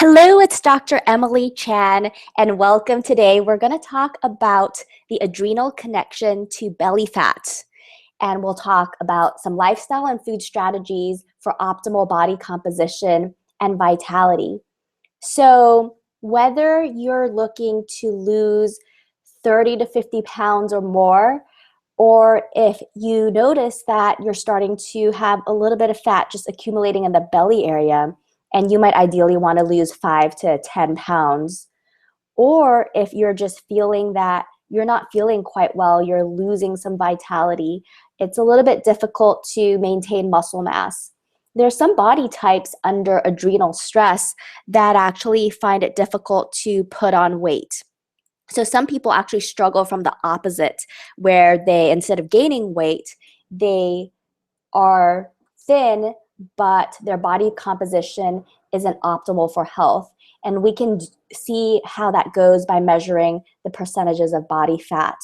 Hello, it's Dr. Emily Chan, and welcome. Today, we're going to talk about the adrenal connection to belly fat. And we'll talk about some lifestyle and food strategies for optimal body composition and vitality. So, whether you're looking to lose 30 to 50 pounds or more, or if you notice that you're starting to have a little bit of fat just accumulating in the belly area, and you might ideally want to lose 5 to 10 pounds, or if you're just feeling that you're not feeling quite well, you're losing some vitality, it's a little bit difficult to maintain muscle mass. There's some body types under adrenal stress that actually find it difficult to put on weight. So some people actually struggle from the opposite, where they, instead of gaining weight, they are thin, but their body composition isn't optimal for health. And we can see how that goes by measuring the percentages of body fat.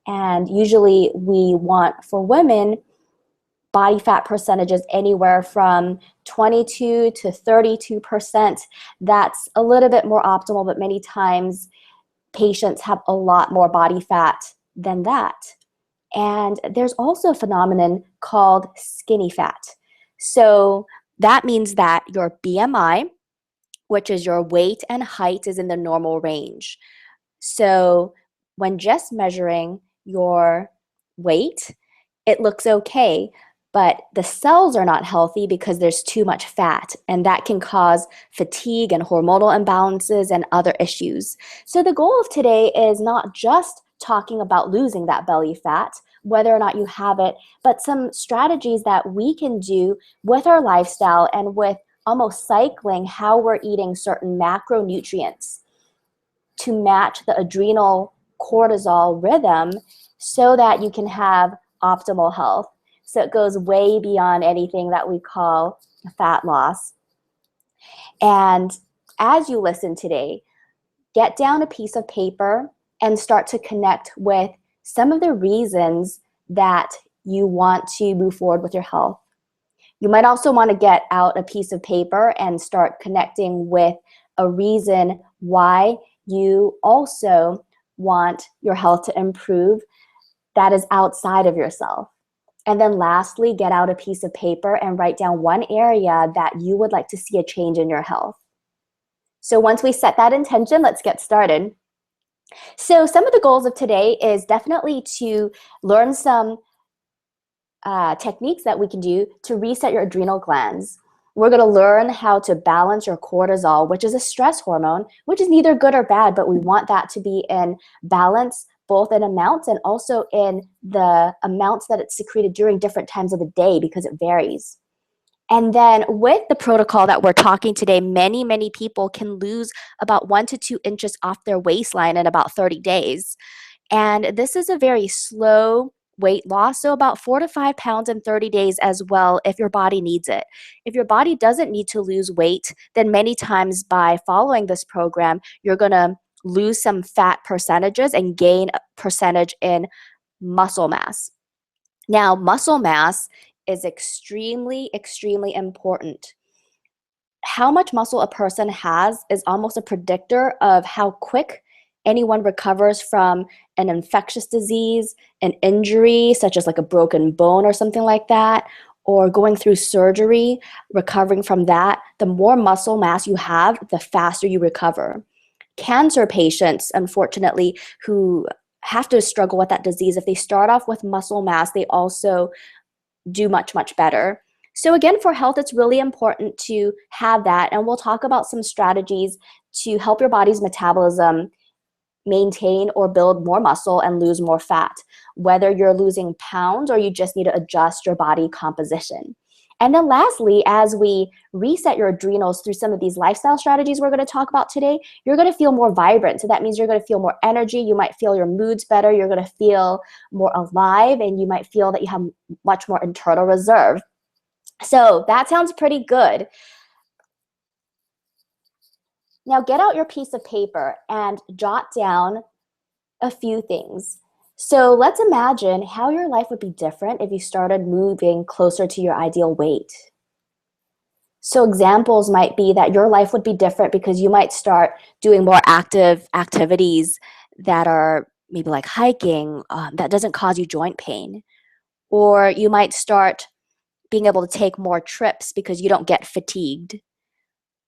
And usually we want, for women, body fat percentages anywhere from 22 to 32%. That's a little bit more optimal, but many times patients have a lot more body fat than that. And there's also a phenomenon called skinny fat. So that means that your BMI, which is your weight and height, is in the normal range. So when just measuring your weight, it looks okay, but the cells are not healthy because there's too much fat, and that can cause fatigue and hormonal imbalances and other issues. So the goal of today is not just talking about losing that belly fat, whether or not you have it, but some strategies that we can do with our lifestyle and with almost cycling how we're eating certain macronutrients to match the adrenal cortisol rhythm so that you can have optimal health. So it goes way beyond anything that we call fat loss. And as you listen today, get down a piece of paper and start to connect with some of the reasons that you want to move forward with your health. You might also want to get out a piece of paper and start connecting with a reason why you also want your health to improve that is outside of yourself. And then lastly, get out a piece of paper and write down one area that you would like to see a change in your health. So once we set that intention, let's get started. So some of the goals of today is definitely to learn some techniques that we can do to reset your adrenal glands. We're going to learn how to balance your cortisol, which is a stress hormone, which is neither good or bad, but we want that to be in balance, both in amounts and also in the amounts that it's secreted during different times of the day, because it varies. And then with the protocol that we're talking today, many people can lose about 1 to 2 inches off their waistline in about 30 days. And this is a very slow weight loss, so about 4 to 5 pounds in 30 days as well if your body needs it. If your body doesn't need to lose weight, then many times by following this program, you're going to lose some fat percentages and gain a percentage in muscle mass. Now, muscle mass is extremely important. How much muscle a person has is almost a predictor of how quick anyone recovers from an infectious disease, an injury, such as like a broken bone or something like that, or going through surgery, recovering from that. The more muscle mass you have, the faster you recover. Cancer patients, unfortunately, who have to struggle with that disease, if they start off with muscle mass, they also do much better. So again, for health, it's really important to have that. And we'll talk about some strategies to help your body's metabolism maintain or build more muscle and lose more fat, whether you're losing pounds or you just need to adjust your body composition. And then lastly, as we reset your adrenals through some of these lifestyle strategies we're going to talk about today, you're going to feel more vibrant. So that means you're going to feel more energy. You might feel your moods better. You're going to feel more alive, and you might feel that you have much more internal reserve. So that sounds pretty good. Now get out your piece of paper and jot down a few things. So let's imagine how your life would be different if you started moving closer to your ideal weight. So examples might be that your life would be different because you might start doing more active activities that are maybe like hiking, that doesn't cause you joint pain. Or you might start being able to take more trips because you don't get fatigued.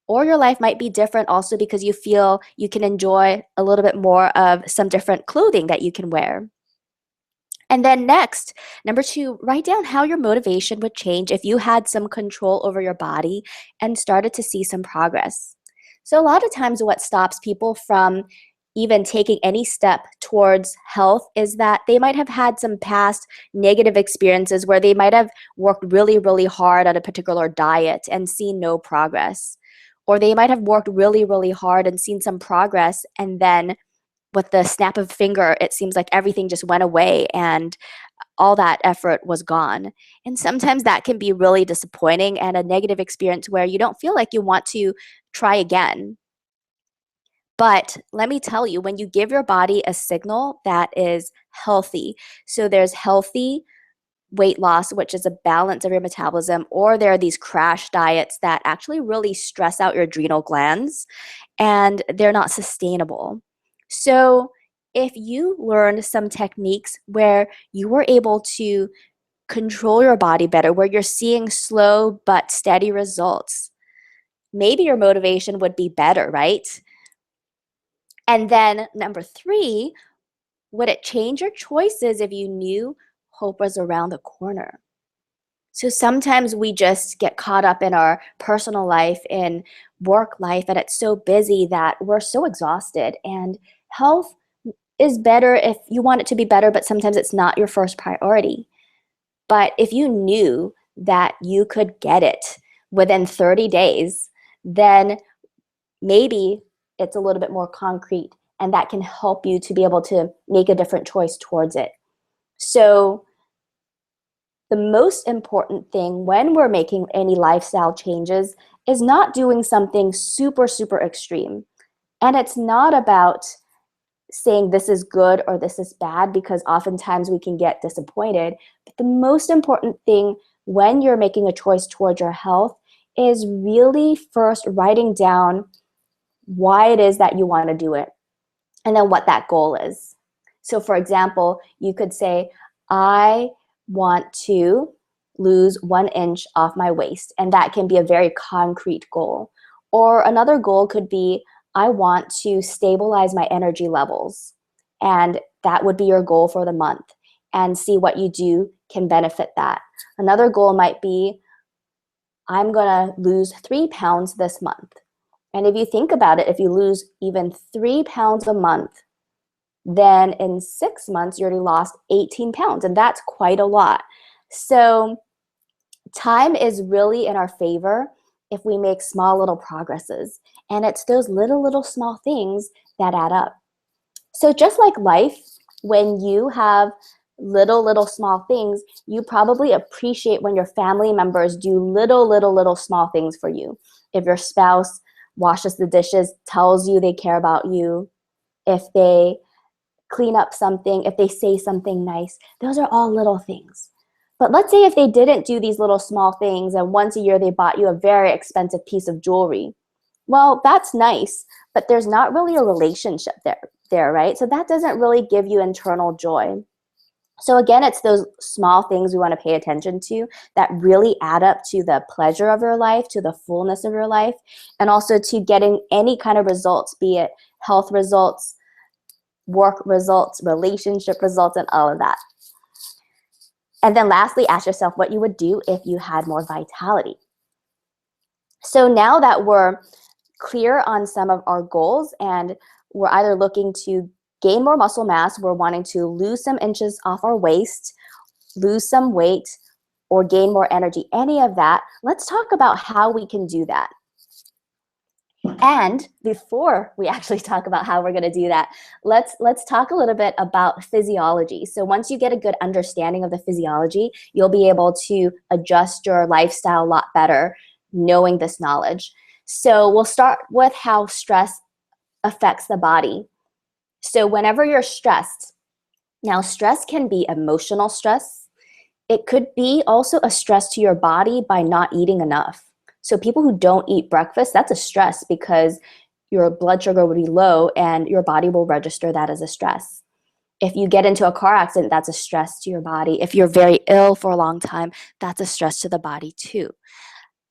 Or your life might be different also because you feel you can enjoy a little bit more of some different clothing that you can wear. And then next, number two, write down how your motivation would change if you had some control over your body and started to see some progress. So, a lot of times, what stops people from even taking any step towards health is that they might have had some past negative experiences where they might have worked really, really hard at a particular diet and seen no progress. Or they might have worked really, really hard and seen some progress, and then with the snap of a finger, it seems like everything just went away and all that effort was gone. And sometimes that can be really disappointing and a negative experience where you don't feel like you want to try again. But let me tell you, when you give your body a signal that is healthy, so there's healthy weight loss, which is a balance of your metabolism, or there are these crash diets that actually really stress out your adrenal glands and they're not sustainable. So, if you learned some techniques where you were able to control your body better, where you're seeing slow but steady results, maybe your motivation would be better, right? And then, number three, would it change your choices if you knew hope was around the corner? So sometimes we just get caught up in our personal life, in work life, and it's so busy that we're so exhausted. And health is better if you want it to be better, but sometimes it's not your first priority. But if you knew that you could get it within 30 days, then maybe it's a little bit more concrete and that can help you to be able to make a different choice towards it. So the most important thing when we're making any lifestyle changes is not doing something super, super extreme. And it's not about saying this is good or this is bad because oftentimes we can get disappointed. But the most important thing when you're making a choice towards your health is really first writing down why it is that you want to do it and then what that goal is. So, for example, you could say, I want to lose 1 inch off my waist, and that can be a very concrete goal. Or another goal could be, I want to stabilize my energy levels, and that would be your goal for the month, and see what you do can benefit that. Another goal might be, I'm gonna lose 3 pounds this month. And if you think about it, if you lose even 3 pounds a month, then in 6 months, you already lost 18 pounds, and that's quite a lot. So time is really in our favor if we make small little progresses. And it's those little, little small things that add up. So just like life, when you have little, little small things, you probably appreciate when your family members do little, little, little small things for you. If your spouse washes the dishes, tells you they care about you, if they clean up something, if they say something nice, those are all little things. But let's say if they didn't do these little small things and once a year they bought you a very expensive piece of jewelry. Well, that's nice, but there's not really a relationship there, right? So that doesn't really give you internal joy. So again, it's those small things we want to pay attention to that really add up to the pleasure of your life, to the fullness of your life, and also to getting any kind of results, be it health results, work results, relationship results, and all of that. And then lastly, ask yourself what you would do if you had more vitality. So now that we're clear on some of our goals and we're either looking to gain more muscle mass, we're wanting to lose some inches off our waist, lose some weight, or gain more energy, any of that, let's talk about how we can do that. And before we actually talk about how we're going to do that, let's talk a little bit about physiology. So once you get a good understanding of the physiology, you'll be able to adjust your lifestyle a lot better knowing this knowledge. So we'll start with how stress affects the body. So whenever you're stressed, now stress can be emotional stress. It could be also a stress to your body by not eating enough. So people who don't eat breakfast, that's a stress because your blood sugar would be low and your body will register that as a stress. If you get into a car accident, that's a stress to your body. If you're very ill for a long time, that's a stress to the body too.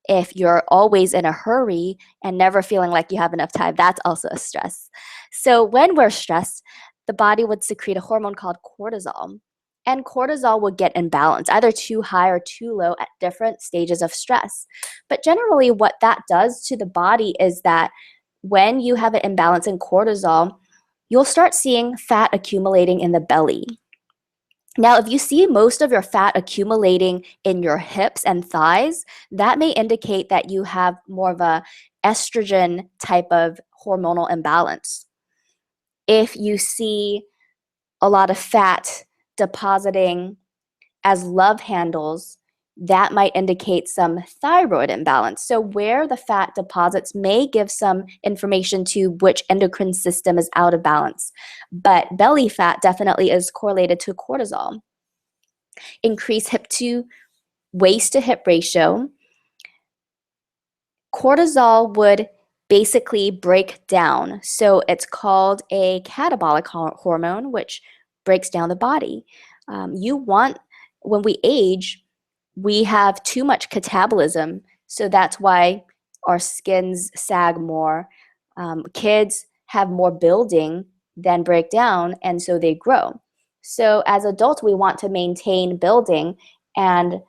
If you're always in a hurry and never feeling like you have enough time, that's also a stress. So when we're stressed, the body would secrete a hormone called cortisol. And cortisol would get imbalanced, either too high or too low at different stages of stress. But generally, what that does to the body is that when you have an imbalance in cortisol, you'll start seeing fat accumulating in the belly. Now, if you see most of your fat accumulating in your hips and thighs, that may indicate that you have more of a estrogen type of hormonal imbalance. If you see a lot of fat depositing as love handles, that might indicate some thyroid imbalance. So where the fat deposits may give some information to which endocrine system is out of balance. But belly fat definitely is correlated to cortisol. Increased hip to waist to hip ratio. Cortisol would basically break down. So it's called a catabolic hormone, which breaks down the body. When we age, we have too much catabolism. So that's why our skins sag more. Kids have more building than break down, and so they grow. So as adults, we want to maintain building, and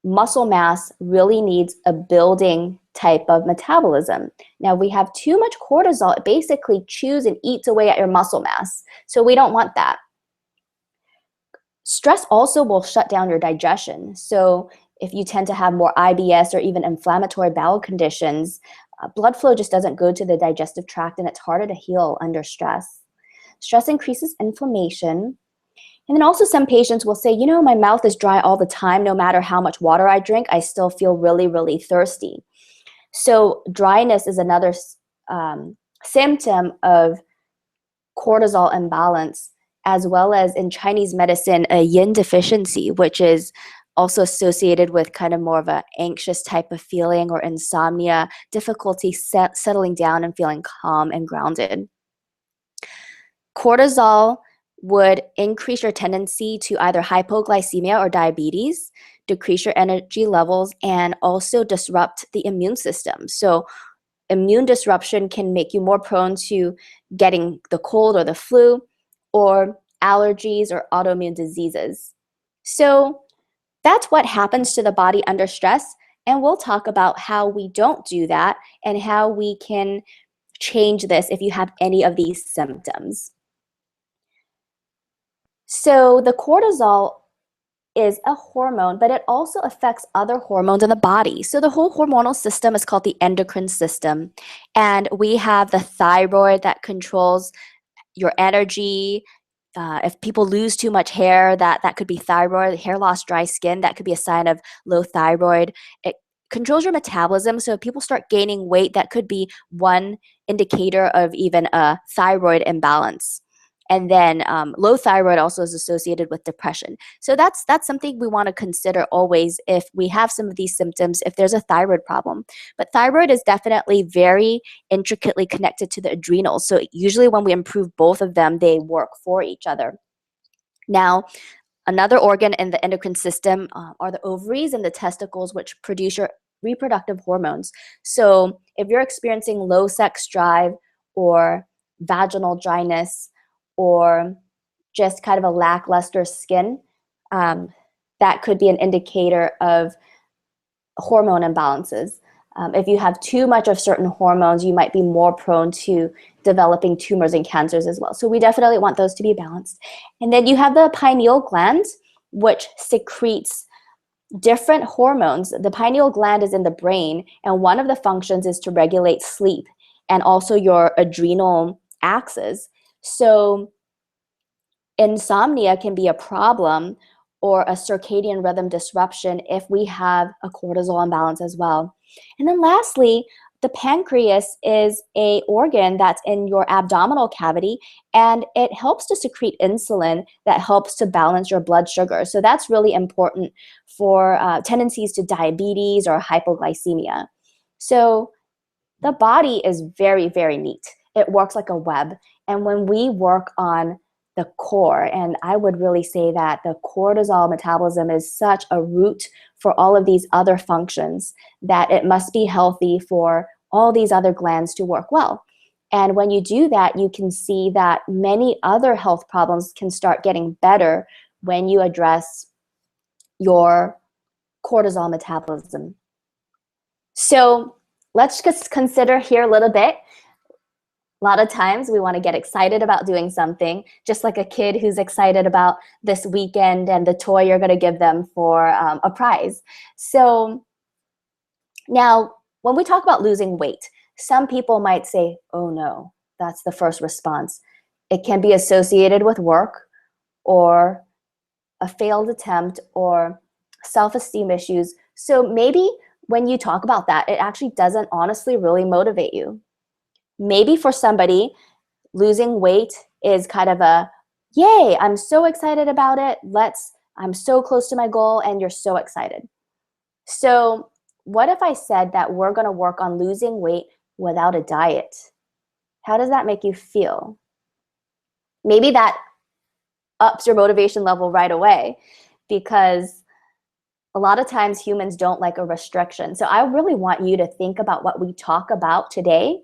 muscle mass really needs a building type of metabolism. Now, we have too much cortisol, it basically chews and eats away at your muscle mass. So we don't want that. Stress also will shut down your digestion. So if you tend to have more IBS or even inflammatory bowel conditions, blood flow just doesn't go to the digestive tract, and it's harder to heal under stress. Stress increases inflammation. And then also some patients will say, my mouth is dry all the time. No matter how much water I drink, I still feel really, really thirsty. So dryness is another symptom of cortisol imbalance, as well as in Chinese medicine, a yin deficiency, which is also associated with kind of more of an anxious type of feeling or insomnia, difficulty settling down and feeling calm and grounded. Cortisol would increase your tendency to either hypoglycemia or diabetes, decrease your energy levels, and also disrupt the immune system. So immune disruption can make you more prone to getting the cold or the flu, or allergies or autoimmune diseases. So that's what happens to the body under stress, and we'll talk about how we don't do that and how we can change this if you have any of these symptoms. So the cortisol is a hormone, but it also affects other hormones in the body. So the whole hormonal system is called the endocrine system. And we have the thyroid that controls your energy. If people lose too much hair, that could be thyroid. Hair loss, dry skin, that could be a sign of low thyroid. It controls your metabolism. So if people start gaining weight, that could be one indicator of even a thyroid imbalance. And then low thyroid also is associated with depression. So that's something we want to consider always if we have some of these symptoms, if there's a thyroid problem. But thyroid is definitely very intricately connected to the adrenals. So usually when we improve both of them, they work for each other. Now, another organ in the endocrine system are the ovaries and the testicles, which produce your reproductive hormones. So if you're experiencing low sex drive or vaginal dryness, or just kind of a lackluster skin, that could be an indicator of hormone imbalances. If you have too much of certain hormones, you might be more prone to developing tumors and cancers as well. So we definitely want those to be balanced. And then you have the pineal gland, which secretes different hormones. The pineal gland is in the brain, and one of the functions is to regulate sleep and also your adrenal axis. So insomnia can be a problem, or a circadian rhythm disruption if we have a cortisol imbalance as well. And then lastly, the pancreas is an organ that's in your abdominal cavity, and it helps to secrete insulin that helps to balance your blood sugar. So that's really important for tendencies to diabetes or hypoglycemia. So the body is very, very neat. It works like a web. And when we work on the core, and I would really say that the cortisol metabolism is such a root for all of these other functions that it must be healthy for all these other glands to work well. And when you do that, you can see that many other health problems can start getting better when you address your cortisol metabolism. So let's just consider here a little bit. A lot of times we want to get excited about doing something, just like a kid who's excited about this weekend and the toy you're going to give them for a prize. So now, when we talk about losing weight, some people might say, oh no, that's the first response. It can be associated with work or a failed attempt or self-esteem issues. So maybe when you talk about that, it actually doesn't honestly really motivate you. Maybe for somebody, losing weight is kind of a, yay, I'm so excited about it. I'm so close to my goal, and you're so excited. So what if I said that we're going to work on losing weight without a diet? How does that make you feel? Maybe that ups your motivation level right away, because a lot of times humans don't like a restriction. So I really want you to think about what we talk about today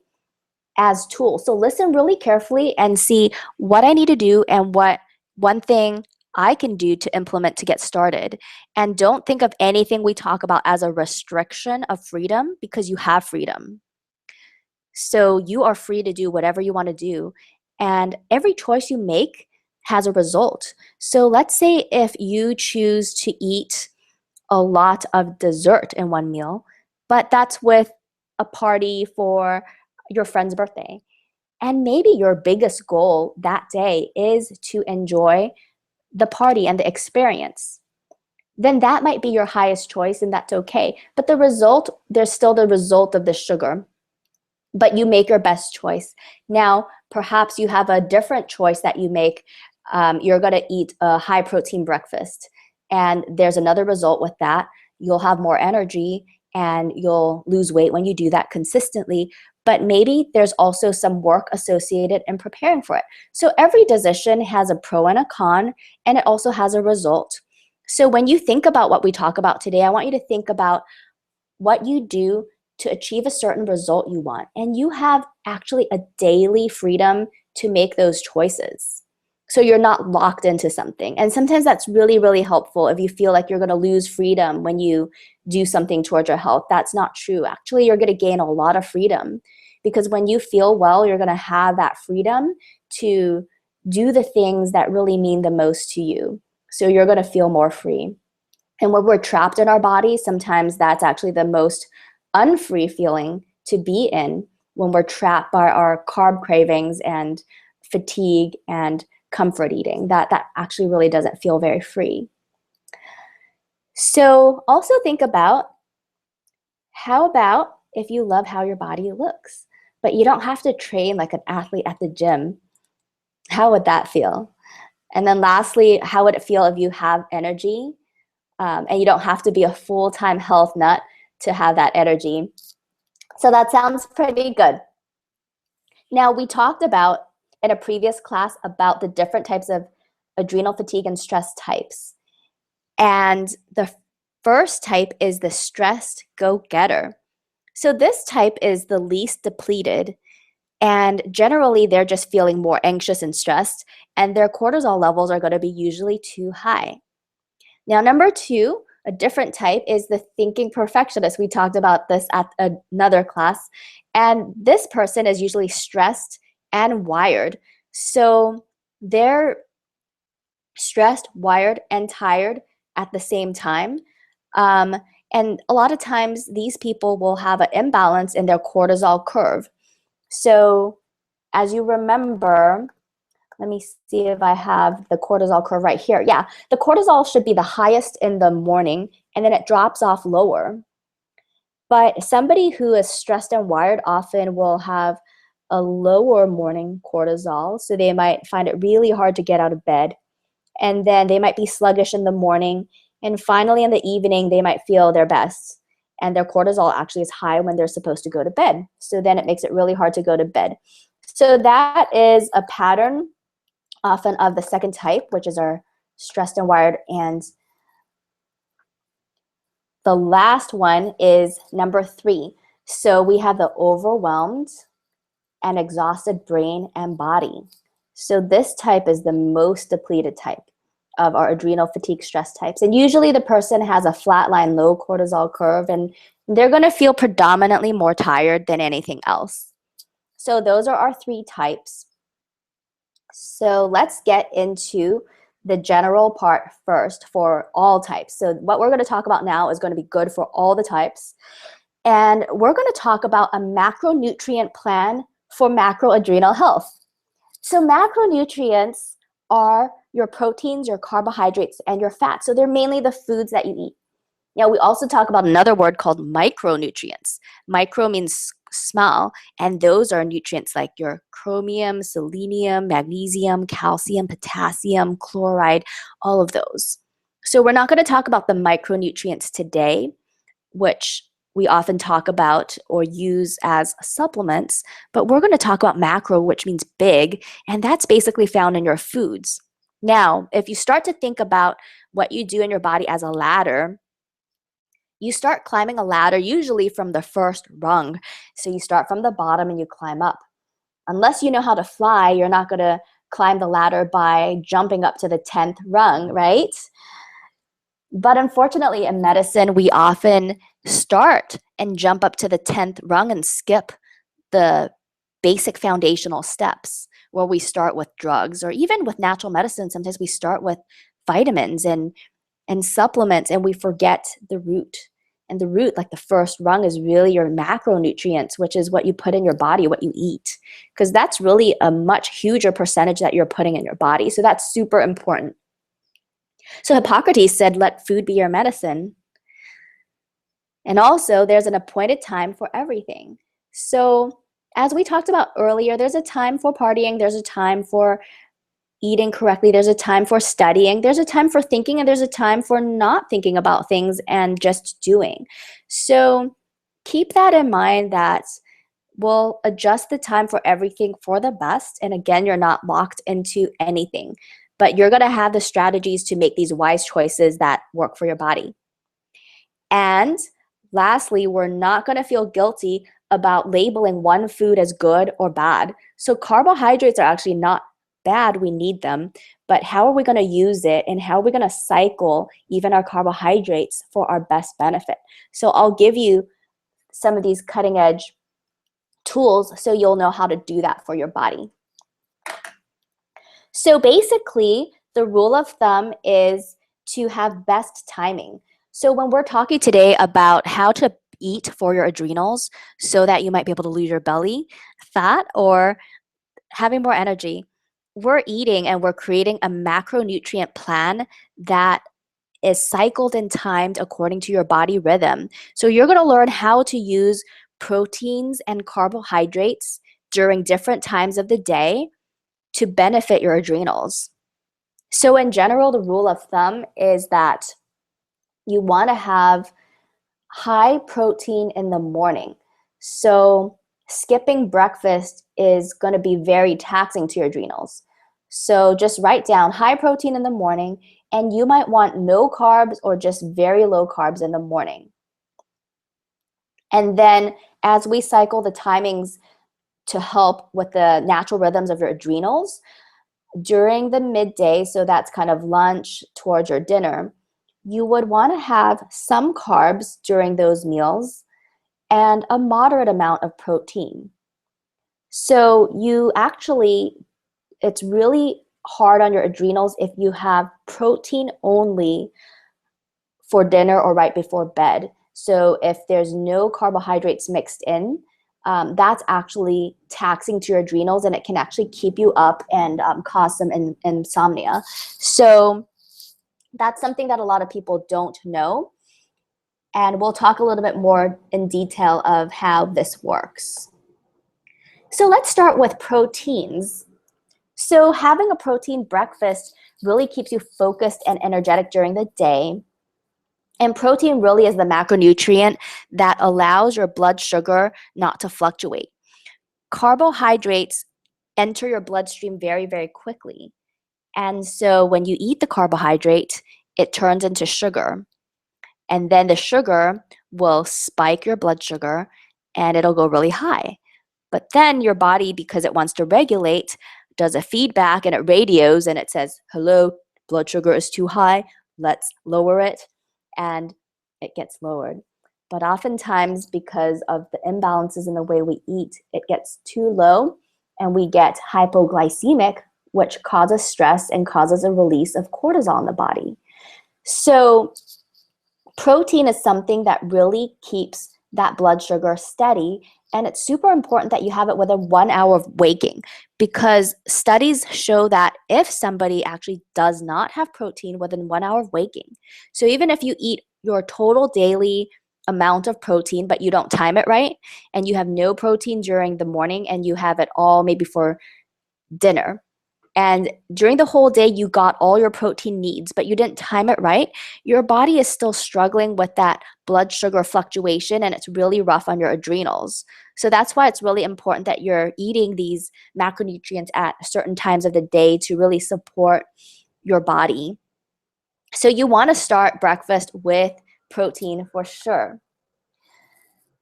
as tools. So listen really carefully and see what I need to do and what one thing I can do to implement to get started. And don't think of anything we talk about as a restriction of freedom, because you have freedom. So you are free to do whatever you want to do. And every choice you make has a result. So let's say if you choose to eat a lot of dessert in one meal, but that's with a party for your friend's birthday. And maybe your biggest goal that day is to enjoy the party and the experience. Then that might be your highest choice, and that's okay. But the result, there's still the result of the sugar. But you make your best choice. Now, perhaps you have a different choice that you make. You're going to eat a high protein breakfast, and there's another result with that. You'll have more energy and you'll lose weight when you do that consistently. But maybe there's also some work associated in preparing for it. So every decision has a pro and a con, and it also has a result. So when you think about what we talk about today, I want you to think about what you do to achieve a certain result you want. And you have actually a daily freedom to make those choices. So you're not locked into something. And sometimes that's really, really helpful if you feel like you're going to lose freedom when you do something towards your health. That's not true. Actually, you're going to gain a lot of freedom, because when you feel well, you're going to have that freedom to do the things that really mean the most to you. So you're going to feel more free. And when we're trapped in our body, sometimes that's actually the most unfree feeling to be in, when we're trapped by our carb cravings and fatigue and comfort eating. That actually really doesn't feel very free. So also think about, how about if you love how your body looks, but you don't have to train like an athlete at the gym? How would that feel? And then lastly, how would it feel if you have energy and you don't have to be a full-time health nut to have that energy? So that sounds pretty good. Now, we talked about in a previous class about the different types of adrenal fatigue and stress types. And the first type is the stressed go-getter. So this type is the least depleted, and generally they're just feeling more anxious and stressed, and their cortisol levels are going to be usually too high. Now, number two, a different type, is the thinking perfectionist. We talked about this at another class. And this person is usually stressed and wired. So they're stressed, wired, and tired at the same time. And a lot of times these people will have an imbalance in their cortisol curve. So as you remember, let me see if I have the cortisol curve right here. Yeah, the cortisol should be the highest in the morning, and then it drops off lower. But somebody who is stressed and wired often will have a lower morning cortisol, so they might find it really hard to get out of bed. And then they might be sluggish in the morning, and finally in the evening, they might feel their best. and their cortisol actually is high when they're supposed to go to bed. So then it makes it really hard to go to bed. So that is a pattern often of the second type, which is our stressed and wired. And the last one is number 3. So we have the overwhelmed and exhausted brain and body. So this type is the most depleted type of our adrenal fatigue stress types. And usually the person has a flatline low cortisol curve, and they're going to feel predominantly more tired than anything else. So those are our 3 types. So let's get into the general part first for all types. So what we're going to talk about now is going to be good for all the types. And we're going to talk about a macronutrient plan for macroadrenal health. So macronutrients are your proteins, your carbohydrates, and your fats. So they're mainly the foods that you eat. Now, we also talk about another word called micronutrients. Micro means small, and those are nutrients like your chromium, selenium, magnesium, calcium, potassium, chloride, all of those. So we're not going to talk about the micronutrients today, which we often talk about or use as supplements, but we're going to talk about macro, which means big, and that's basically found in your foods. Now, if you start to think about what you do in your body as a ladder, you start climbing a ladder usually from the first rung. So you start from the bottom and you climb up. Unless you know how to fly, you're not going to climb the ladder by jumping up to the 10th rung, right? But unfortunately, in medicine, we often start and jump up to the 10th rung and skip the basic foundational steps, where we start with drugs, or even with natural medicine, sometimes we start with vitamins and supplements, and we forget the root. And the root, like the first rung, is really your macronutrients, which is what you put in your body, what you eat, because that's really a much huger percentage that you're putting in your body. So that's super important. So Hippocrates said, let food be your medicine. And also, there's an appointed time for everything. So as we talked about earlier, there's a time for partying, there's a time for eating correctly, there's a time for studying, there's a time for thinking, and there's a time for not thinking about things and just doing. So keep that in mind, that we'll adjust the time for everything for the best. And again, you're not locked into anything, but you're going to have the strategies to make these wise choices that work for your body. And lastly, we're not going to feel guilty about labeling one food as good or bad. So carbohydrates are actually not bad, we need them, but how are we going to use it, and how are we going to cycle even our carbohydrates for our best benefit? So I'll give you some of these cutting edge tools so you'll know how to do that for your body. So basically, the rule of thumb is to have best timing. So when we're talking today about how to eat for your adrenals so that you might be able to lose your belly fat or having more energy, we're eating and we're creating a macronutrient plan that is cycled and timed according to your body rhythm. So you're going to learn how to use proteins and carbohydrates during different times of the day to benefit your adrenals. So in general, the rule of thumb is that you want to have high protein in the morning. So skipping breakfast is going to be very taxing to your adrenals. So just write down high protein in the morning, and you might want no carbs or just very low carbs in the morning. And then as we cycle the timings to help with the natural rhythms of your adrenals, during the midday, so that's kind of lunch towards your dinner, you would want to have some carbs during those meals and a moderate amount of protein. So it's really hard on your adrenals if you have protein only for dinner or right before bed. So if there's no carbohydrates mixed in, that's actually taxing to your adrenals, and it can actually keep you up and cause some insomnia. So that's something that a lot of people don't know. And we'll talk a little bit more in detail of how this works. So let's start with proteins. So having a protein breakfast really keeps you focused and energetic during the day. And protein really is the macronutrient that allows your blood sugar not to fluctuate. Carbohydrates enter your bloodstream very, very quickly. And so when you eat the carbohydrate, it turns into sugar. And then the sugar will spike your blood sugar and it'll go really high. But then your body, because it wants to regulate, does a feedback and it radios and it says, hello, blood sugar is too high, let's lower it. And it gets lowered. But oftentimes, because of the imbalances in the way we eat, it gets too low and we get hypoglycemic, which causes stress and causes a release of cortisol in the body. So protein is something that really keeps that blood sugar steady, and it's super important that you have it within 1 hour of waking, because studies show that if somebody actually does not have protein within 1 hour of waking, so even if you eat your total daily amount of protein but you don't time it right, and you have no protein during the morning and you have it all maybe for dinner, and during the whole day you got all your protein needs but you didn't time it right, your body is still struggling with that blood sugar fluctuation and it's really rough on your adrenals. So that's why it's really important that you're eating these macronutrients at certain times of the day to really support your body. So you want to start breakfast with protein for sure.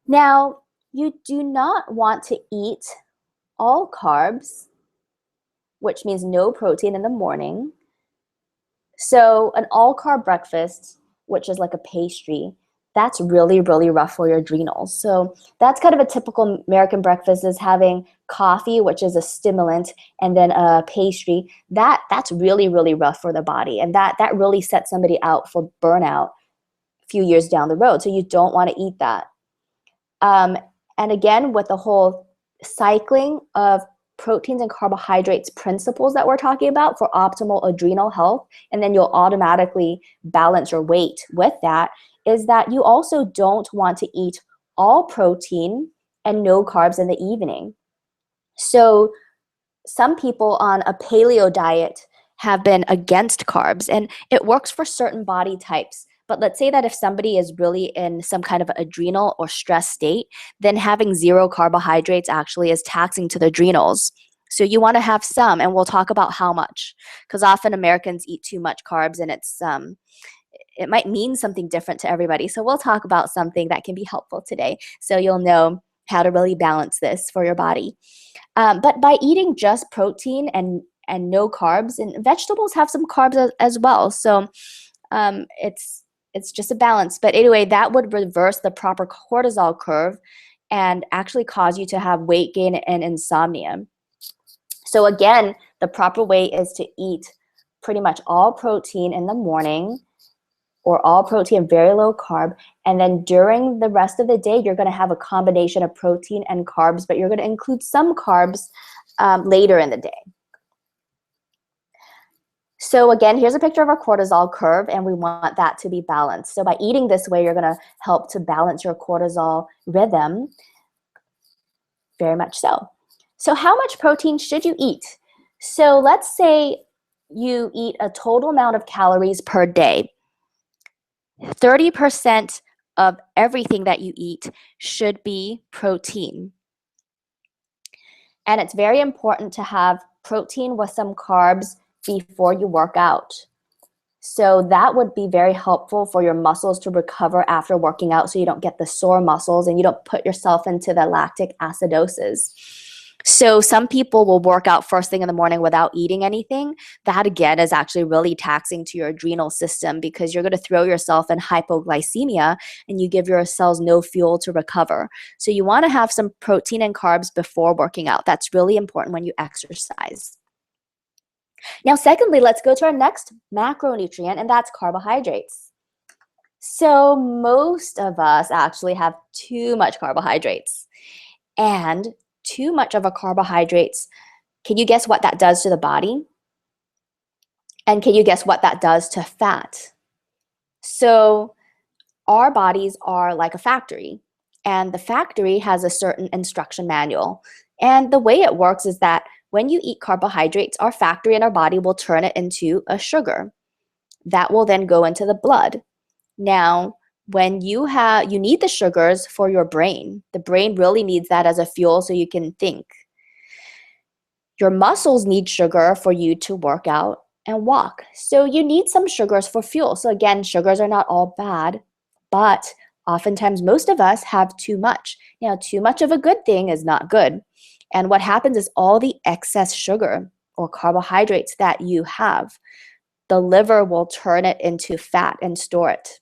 Now, you do not want to eat all carbs, which means no protein in the morning. So an all-carb breakfast, which is like a pastry, that's really, really rough for your adrenals. So that's kind of a typical American breakfast, is having coffee, which is a stimulant, and then a pastry. That's really, really rough for the body. And that really sets somebody out for burnout a few years down the road. So you don't want to eat that. And again, with the whole cycling of proteins and carbohydrates principles that we're talking about for optimal adrenal health, and then you'll automatically balance your weight with that, is that you also don't want to eat all protein and no carbs in the evening. So some people on a paleo diet have been against carbs, and it works for certain body types. But let's say that if somebody is really in some kind of adrenal or stress state, then having zero carbohydrates actually is taxing to the adrenals. So you want to have some, and we'll talk about how much, because often Americans eat too much carbs, and it might mean something different to everybody. So we'll talk about something that can be helpful today, so you'll know how to really balance this for your body. But by eating just protein and no carbs, and vegetables have some carbs as well. So it's just a balance. But anyway, that would reverse the proper cortisol curve and actually cause you to have weight gain and insomnia. So again, the proper way is to eat pretty much all protein in the morning, or all protein, very low carb. And then during the rest of the day, you're going to have a combination of protein and carbs, but you're going to include some carbs later in the day. So again, here's a picture of our cortisol curve, and we want that to be balanced. So by eating this way, you're going to help to balance your cortisol rhythm, very much so. So how much protein should you eat? So let's say you eat a total amount of calories per day. 30% of everything that you eat should be protein. And it's very important to have protein with some carbs before you work out. So that would be very helpful for your muscles to recover after working out, so you don't get the sore muscles and you don't put yourself into the lactic acidosis. So some people will work out first thing in the morning without eating anything. That again is actually really taxing to your adrenal system, because you're going to throw yourself in hypoglycemia and you give your cells no fuel to recover. So you want to have some protein and carbs before working out. That's really important when you exercise. Now, secondly, let's go to our next macronutrient, and that's carbohydrates. So most of us actually have too much carbohydrates, and too much of a carbohydrates, can you guess what that does to the body? And can you guess what that does to fat? So our bodies are like a factory, and the factory has a certain instruction manual. And the way it works is that when you eat carbohydrates, our factory in our body will turn it into a sugar that will then go into the blood. Now, when you need the sugars for your brain. The brain really needs that as a fuel so you can think. Your muscles need sugar for you to work out and walk. So you need some sugars for fuel. So again, sugars are not all bad, but oftentimes most of us have too much. Now, too much of a good thing is not good. And what happens is all the excess sugar or carbohydrates that you have, the liver will turn it into fat and store it.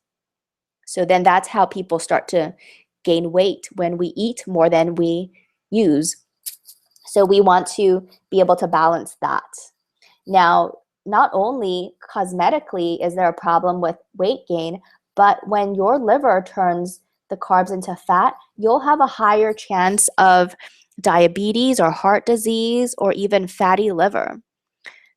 So then that's how people start to gain weight, when we eat more than we use. So we want to be able to balance that. Now, not only cosmetically is there a problem with weight gain, but when your liver turns the carbs into fat, you'll have a higher chance of diabetes or heart disease or even fatty liver.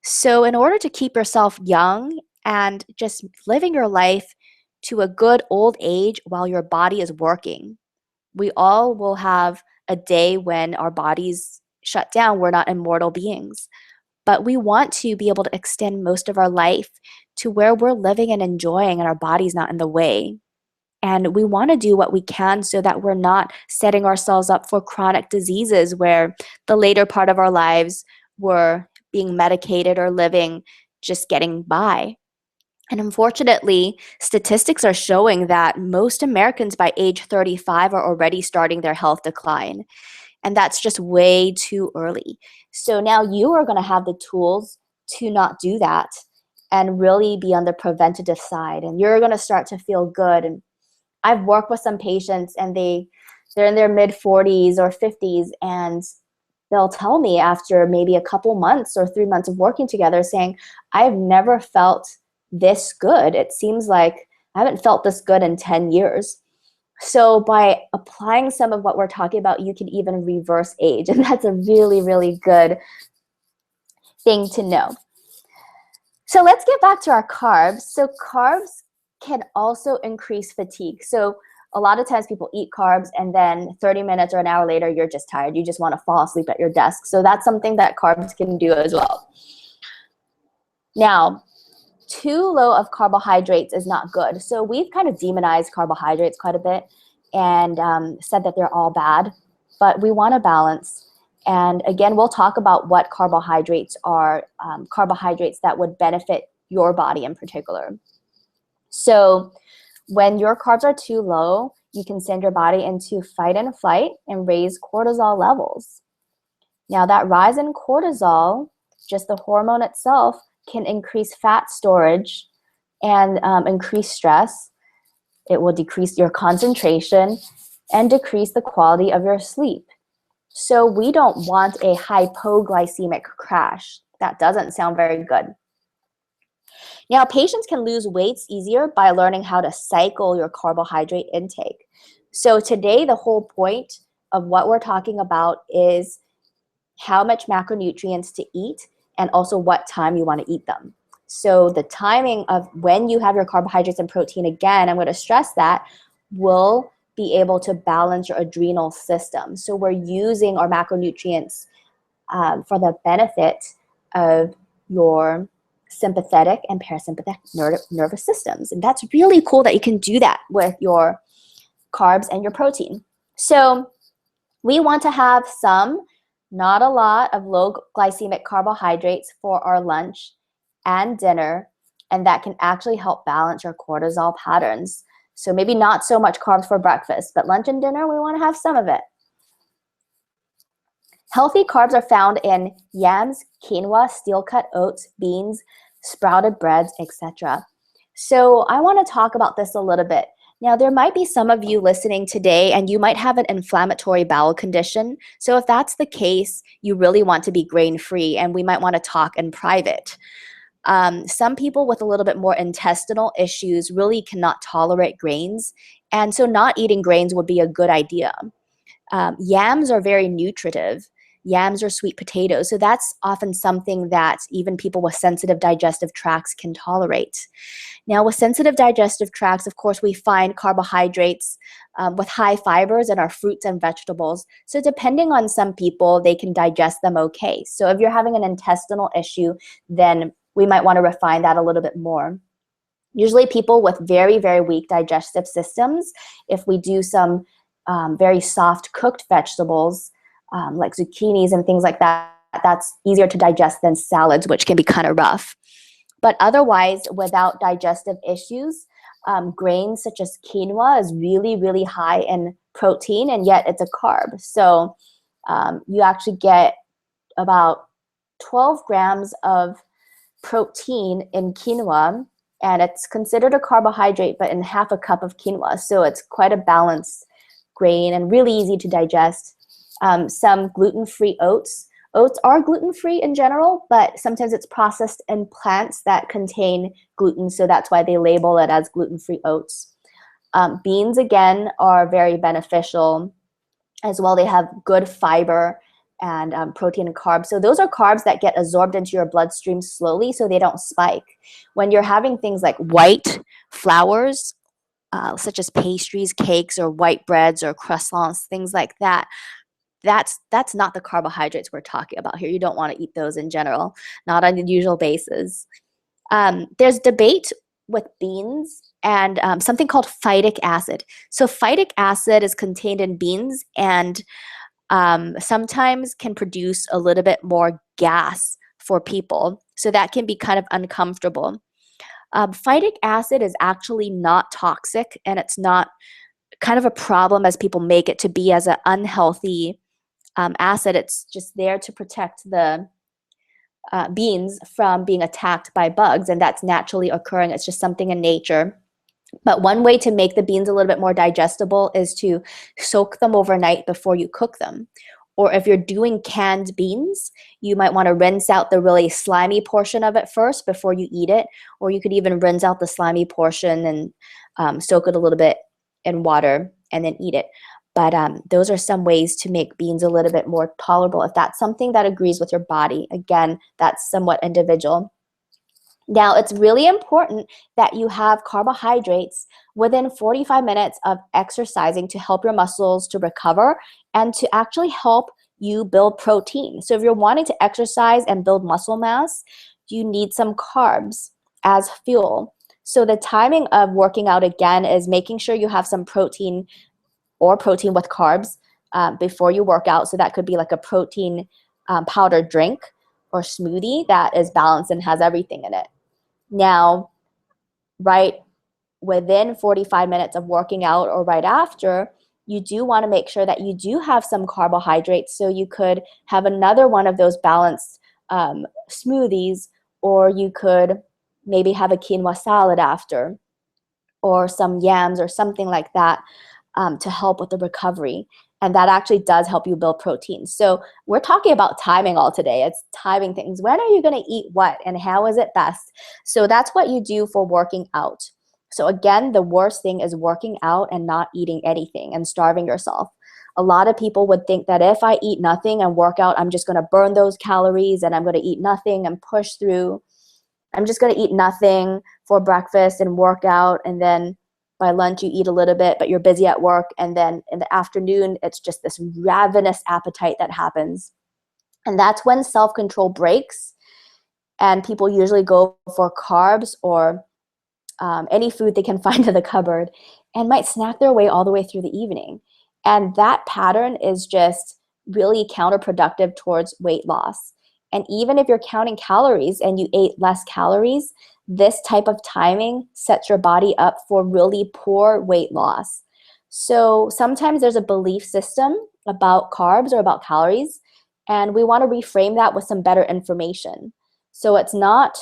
So in order to keep yourself young and just living your life to a good old age while your body is working, we all will have a day when our bodies shut down. We're not immortal beings, but we want to be able to extend most of our life to where we're living and enjoying and our body's not in the way. And we want to do what we can so that we're not setting ourselves up for chronic diseases where the later part of our lives we're being medicated or living just getting by. And unfortunately, statistics are showing that most Americans by age 35 are already starting their health decline. And that's just way too early. So now you are going to have the tools to not do that and really be on the preventative side. And you're going to start to feel good. And I've worked with some patients and they're in their mid 40s or 50s, and they'll tell me after maybe a couple months or 3 months of working together saying, I've never felt this good. It seems like I haven't felt this good in 10 years. So by applying some of what we're talking about, you can even reverse age. And that's a really, really good thing to know. So let's get back to our carbs. So carbs can also increase fatigue. So a lot of times people eat carbs and then 30 minutes or an hour later, you're just tired. You just want to fall asleep at your desk. So that's something that carbs can do as well. Now, too low of carbohydrates is not good. So we've kind of demonized carbohydrates quite a bit and said that they're all bad, but we want to balance. And again, we'll talk about what carbohydrates are, carbohydrates that would benefit your body in particular. So when your carbs are too low, you can send your body into fight and flight and raise cortisol levels. Now that rise in cortisol, just the hormone itself, can increase fat storage and increase stress. It will decrease your concentration and decrease the quality of your sleep. So we don't want a hypoglycemic crash. That doesn't sound very good. Now, patients can lose weight easier by learning how to cycle your carbohydrate intake. So today, the whole point of what we're talking about is how much macronutrients to eat and also what time you want to eat them. So the timing of when you have your carbohydrates and protein, again, I'm going to stress that, will be able to balance your adrenal system. So we're using our macronutrients for the benefit of your sympathetic and parasympathetic nervous systems. And that's really cool that you can do that with your carbs and your protein. So we want to have some, not a lot, of low glycemic carbohydrates for our lunch and dinner, and that can actually help balance your cortisol patterns. So maybe not so much carbs for breakfast, but lunch and dinner, we want to have some of it. Healthy carbs are found in yams, quinoa, steel-cut oats, beans, sprouted breads, etc. So I want to talk about this a little bit. Now, there might be some of you listening today and you might have an inflammatory bowel condition. So if that's the case, you really want to be grain-free, and we might want to talk in private. Some people with a little bit more intestinal issues really cannot tolerate grains, and so not eating grains would be a good idea. Yams are very nutritive. Yams are sweet potatoes, so that's often something that even people with sensitive digestive tracts can tolerate. Now, with sensitive digestive tracts, of course, we find carbohydrates with high fibers in our fruits and vegetables. So depending on some people, they can digest them okay. So if you're having an intestinal issue, then we might want to refine that a little bit more. Usually people with very, very weak digestive systems, if we do some very soft cooked vegetables, like zucchinis and things like that, that's easier to digest than salads, which can be kind of rough. But otherwise, without digestive issues, grains such as quinoa is really, really high in protein, and yet it's a carb. So you actually get about 12 grams of protein in quinoa, and it's considered a carbohydrate, but in half a cup of quinoa. So it's quite a balanced grain and really easy to digest. Some gluten-free oats. Oats are gluten-free in general, but sometimes it's processed in plants that contain gluten, so that's why they label it as gluten-free oats. Beans, again, are very beneficial as well. They have good fiber and protein and carbs. So those are carbs that get absorbed into your bloodstream slowly so they don't spike. When you're having things like white flours, such as pastries, cakes, or white breads or croissants, things like that, that's not the carbohydrates we're talking about here. You don't want to eat those in general, not on a usual basis. There's debate with beans and something called phytic acid. So phytic acid is contained in beans and sometimes can produce a little bit more gas for people. So that can be kind of uncomfortable. Phytic acid is actually not toxic, and it's not kind of a problem as people make it to be as an unhealthy acid. It's just there to protect the beans from being attacked by bugs, and that's naturally occurring. It's just something in nature. But one way to make the beans a little bit more digestible is to soak them overnight before you cook them. Or if you're doing canned beans, you might want to rinse out the really slimy portion of it first before you eat it. Or you could even rinse out the slimy portion and soak it a little bit in water and then eat it. But those are some ways to make beans a little bit more tolerable if that's something that agrees with your body. Again, that's somewhat individual. Now, it's really important that you have carbohydrates within 45 minutes of exercising to help your muscles to recover and to actually help you build protein. So if you're wanting to exercise and build muscle mass, you need some carbs as fuel. So the timing of working out, again, is making sure you have some protein or protein with carbs before you work out. So that could be like a protein powder drink or smoothie that is balanced and has everything in it. Now, right within 45 minutes of working out or right after, you do want to make sure that you do have some carbohydrates. So you could have another one of those balanced smoothies, or you could maybe have a quinoa salad after, or some yams or something like that to help with the recovery. And that actually does help you build protein. So we're talking about timing all today. It's timing things. When are you going to eat what and how is it best? So that's what you do for working out. So again, the worst thing is working out and not eating anything and starving yourself. A lot of people would think that if I eat nothing and work out, I'm just going to burn those calories and I'm going to eat nothing and push through. I'm just going to eat nothing for breakfast and work out, and then by lunch you eat a little bit, but you're busy at work, and then in the afternoon it's just this ravenous appetite that happens. And that's when self-control breaks, and people usually go for carbs or any food they can find in the cupboard and might snack their way all the way through the evening. And that pattern is just really counterproductive towards weight loss. And even if you're counting calories and you ate less calories, this type of timing sets your body up for really poor weight loss. So sometimes there's a belief system about carbs or about calories, and we want to reframe that with some better information. So it's not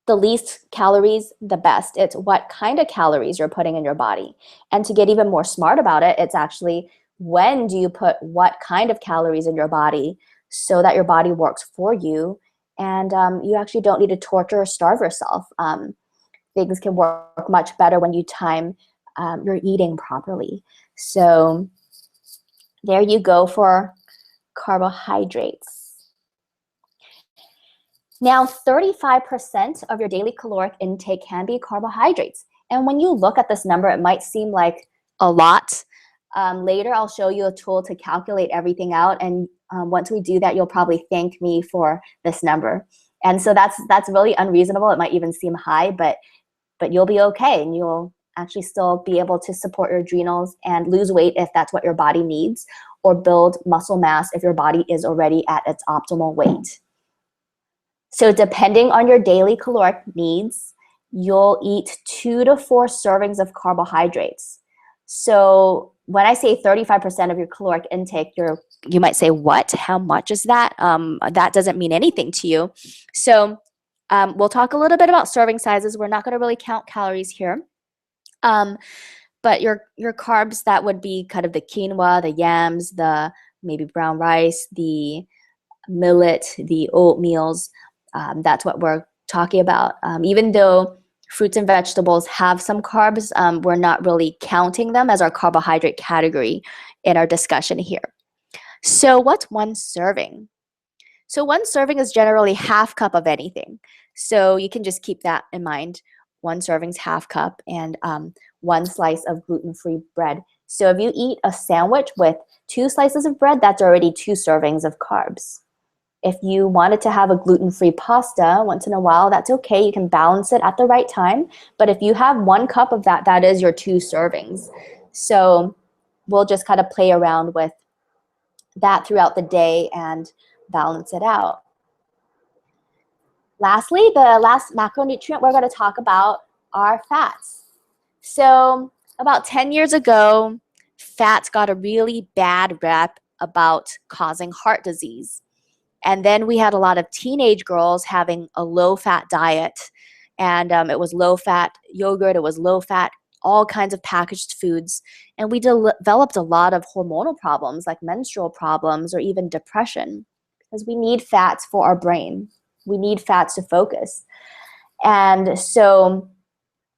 the least calories, the best. It's what kind of calories you're putting in your body. And to get even more smart about it, it's actually when do you put what kind of calories in your body so that your body works for you, and you actually don't need to torture or starve yourself. Things can work much better when you time your eating properly. So there you go for carbohydrates. Now, 35% of your daily caloric intake can be carbohydrates. And when you look at this number, it might seem like a lot. Later, I'll show you a tool to calculate everything out. And once we do that, you'll probably thank me for this number. And so that's really unreasonable. It might even seem high, but but you'll be okay, and you'll actually still be able to support your adrenals and lose weight if that's what your body needs, or build muscle mass if your body is already at its optimal weight. So depending on your daily caloric needs, you'll eat 2 to 4 servings of carbohydrates. So when I say 35% of your caloric intake, you might say, what? How much is that? That doesn't mean anything to you. So we'll talk a little bit about serving sizes. We're not going to really count calories here. But your carbs, that would be kind of the quinoa, the yams, the maybe brown rice, the millet, the oatmeals. That's what we're talking about. Even though fruits and vegetables have some carbs, we're not really counting them as our carbohydrate category in our discussion here. So what's one serving? So one serving is generally half cup of anything. So you can just keep that in mind. One serving's half cup, and 1 slice of gluten-free bread. So if you eat a sandwich with 2 slices of bread, that's already 2 servings of carbs. If you wanted to have a gluten-free pasta once in a while, that's okay. You can balance it at the right time. But if you have 1 cup of that, that is your 2 servings. So we'll just kind of play around with that throughout the day and balance it out. Lastly, the last macronutrient we're going to talk about are fats. So about 10 years ago, fats got a really bad rep about causing heart disease. And then we had a lot of teenage girls having a low-fat diet. And it was low-fat yogurt, it was low-fat, all kinds of packaged foods. And we developed a lot of hormonal problems like menstrual problems or even depression, because we need fats for our brain. We need fats to focus. And so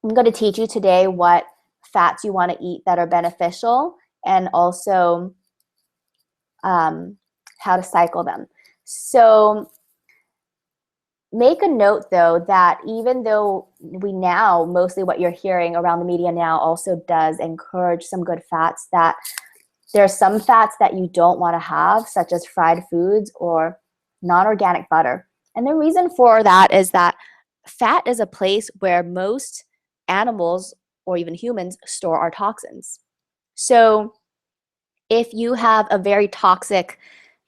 I'm going to teach you today what fats you want to eat that are beneficial, and also how to cycle them. So make a note, though, that even though we now, mostly what you're hearing around the media now also does encourage some good fats, that there are some fats that you don't want to have, such as fried foods or non-organic butter. And the reason for that is that fat is a place where most animals or even humans store our toxins. So if you have a very toxic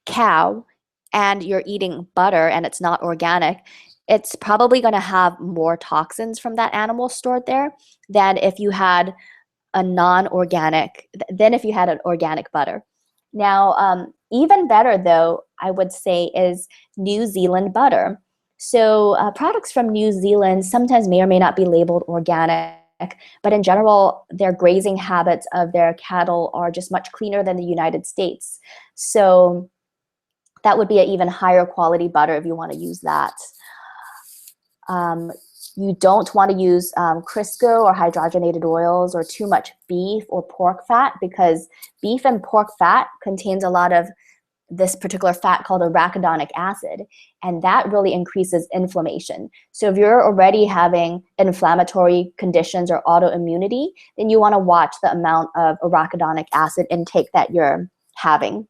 cow and you're eating butter and it's not organic, it's probably going to have more toxins from that animal stored there than if you had a non-organic, than if you had an organic butter. Now, even better, though, I would say, is New Zealand butter. So products from New Zealand sometimes may or may not be labeled organic, but in general, their grazing habits of their cattle are just much cleaner than the United States. So that would be an even higher quality butter if you want to use that. You don't want to use Crisco or hydrogenated oils or too much beef or pork fat, because beef and pork fat contains a lot of this particular fat called arachidonic acid, and that really increases inflammation. So if you're already having inflammatory conditions or autoimmunity, then you want to watch the amount of arachidonic acid intake that you're having,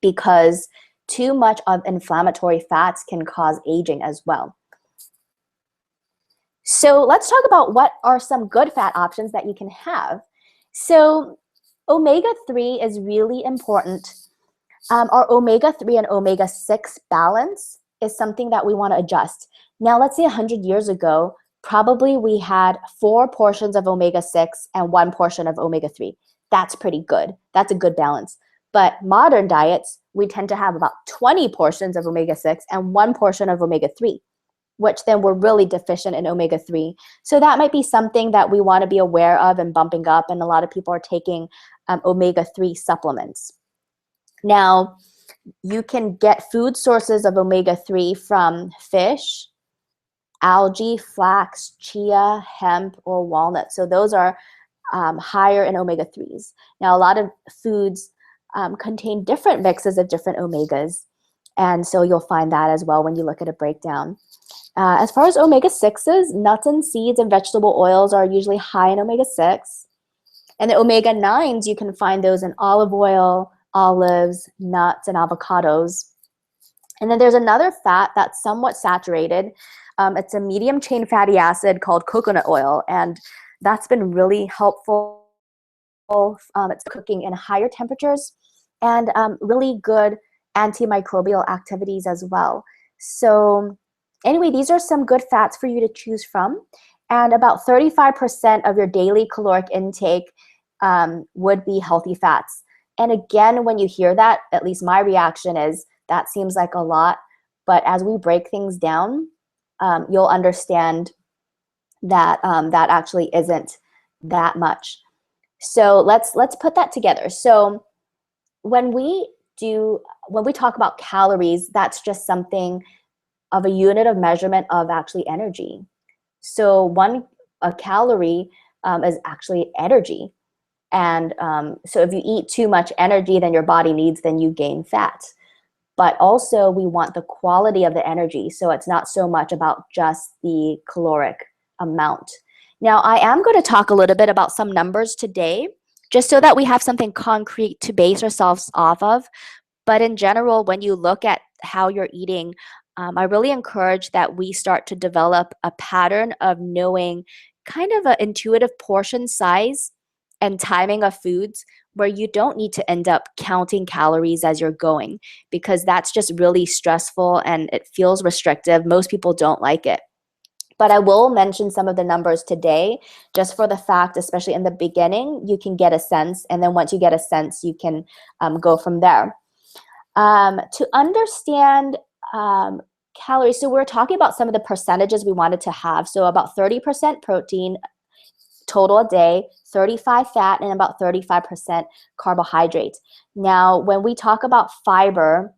because too much of inflammatory fats can cause aging as well. So let's talk about what are some good fat options that you can have. So omega-3 is really important. Our omega-3 and omega-6 balance is something that we want to adjust. Now, let's say 100 years ago, probably we had 4 portions of omega-6 and 1 portion of omega-3. That's pretty good. That's a good balance. But modern diets, we tend to have about 20 portions of omega-6 and 1 portion of omega-3, which then we're really deficient in omega-3. So that might be something that we want to be aware of and bumping up, and a lot of people are taking omega-3 supplements. Now, you can get food sources of omega-3 from fish, algae, flax, chia, hemp, or walnut. So those are higher in omega-3s. Now, a lot of foods contain different mixes of different omegas, and so you'll find that as well when you look at a breakdown. As far as omega-6s, nuts and seeds and vegetable oils are usually high in omega-6. And the omega-9s, you can find those in olive oil, olives, nuts, and avocados. And then there's another fat that's somewhat saturated, It's a medium chain fatty acid called coconut oil, and that's been really helpful. It's cooking in higher temperatures and really good antimicrobial activities as well. So anyway, these are some good fats for you to choose from. And about 35% of your daily caloric intake would be healthy fats. And again, when you hear that, at least my reaction is that seems like a lot. But as we break things down, you'll understand that that actually isn't that much. So let's put that together. So when we talk about calories, that's just something of a unit of measurement of actually energy. So a calorie is actually energy. And so if you eat too much energy than your body needs, then you gain fat. But also we want the quality of the energy. So it's not so much about just the caloric amount. Now, I am going to talk a little bit about some numbers today, just so that we have something concrete to base ourselves off of. But in general, when you look at how you're eating, I really encourage that we start to develop a pattern of knowing kind of an intuitive portion size and timing of foods where you don't need to end up counting calories as you're going, because that's just really stressful and it feels restrictive. Most people don't like it. But I will mention some of the numbers today, just for the fact, especially in the beginning, you can get a sense. And then once you get a sense, you can go from there. To understand calories, so we're talking about some of the percentages we wanted to have. So about 30% protein total a day, 35 fat, and about 35% carbohydrates. Now, when we talk about fiber,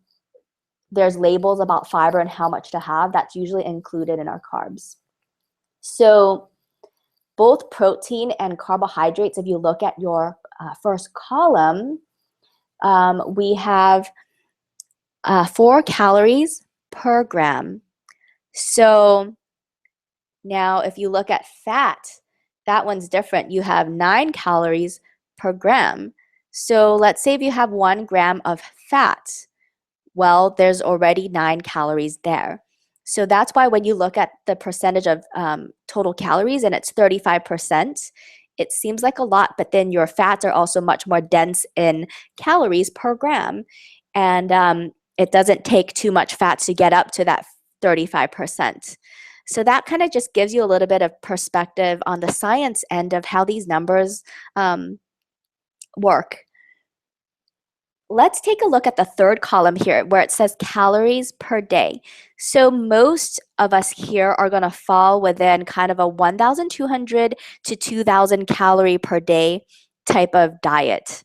there's labels about fiber and how much to have. That's usually included in our carbs. So both protein and carbohydrates, if you look at your first column, we have 4 calories per gram. So now if you look at fat, that one's different. You have 9 calories per gram. So let's say if you have 1 gram of fat, well, there's already 9 calories there. So that's why when you look at the percentage of total calories and it's 35%, it seems like a lot, but then your fats are also much more dense in calories per gram. And it doesn't take too much fat to get up to that 35%. So that kind of just gives you a little bit of perspective on the science end of how these numbers work. Let's take a look at the third column here where it says calories per day. So most of us here are going to fall within kind of a 1,200 to 2,000 calorie per day type of diet.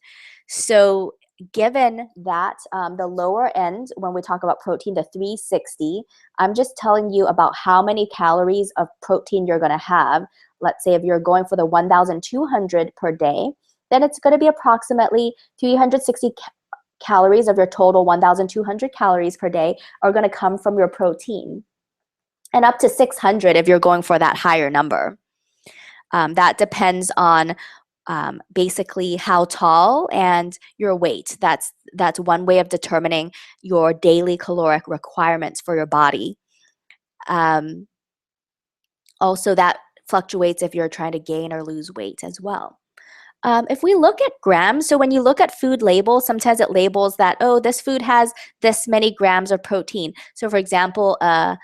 So given that the lower end, when we talk about protein, to 360, I'm just telling you about how many calories of protein you're going to have. Let's say if you're going for the 1,200 per day, then it's going to be approximately 360 calories of your total 1,200 calories per day are going to come from your protein, and up to 600 if you're going for that higher number. That depends on basically how tall and your weight. That's one way of determining your daily caloric requirements for your body. Also, that fluctuates if you're trying to gain or lose weight as well. If we look at grams, so when you look at food labels, sometimes it labels that, oh, this food has this many grams of protein. So for example, a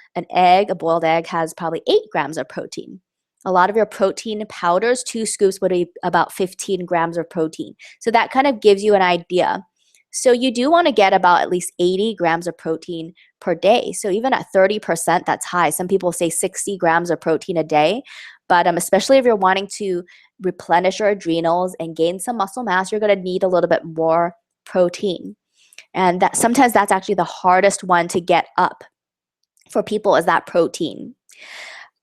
boiled egg has probably 8 grams of protein. A lot of your protein powders, 2 scoops would be about 15 grams of protein. So that kind of gives you an idea. So you do want to get about at least 80 grams of protein per day. So even at 30%, that's high. Some people say 60 grams of protein a day. But especially if you're wanting to replenish your adrenals and gain some muscle mass, you're going to need a little bit more protein. And that sometimes that's actually the hardest one to get up for people, is that protein.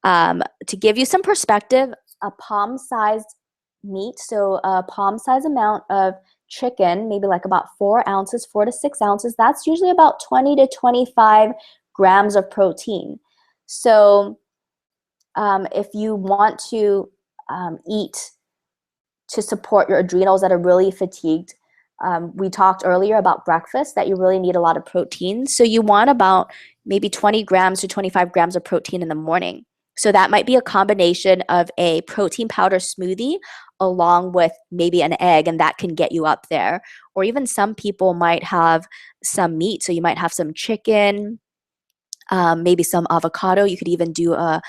To give you some perspective, a palm-sized meat, so a palm-sized amount of chicken, maybe like about 4 ounces, 4 to 6 ounces, that's usually about 20 to 25 grams of protein. So if you want to eat to support your adrenals that are really fatigued, We talked earlier about breakfast that you really need a lot of protein. So you want about maybe 20 grams to 25 grams of protein in the morning. So that might be a combination of a protein powder smoothie along with maybe an egg, and that can get you up there. Or even some people might have some meat. So you might have some chicken, maybe some avocado. You could even do a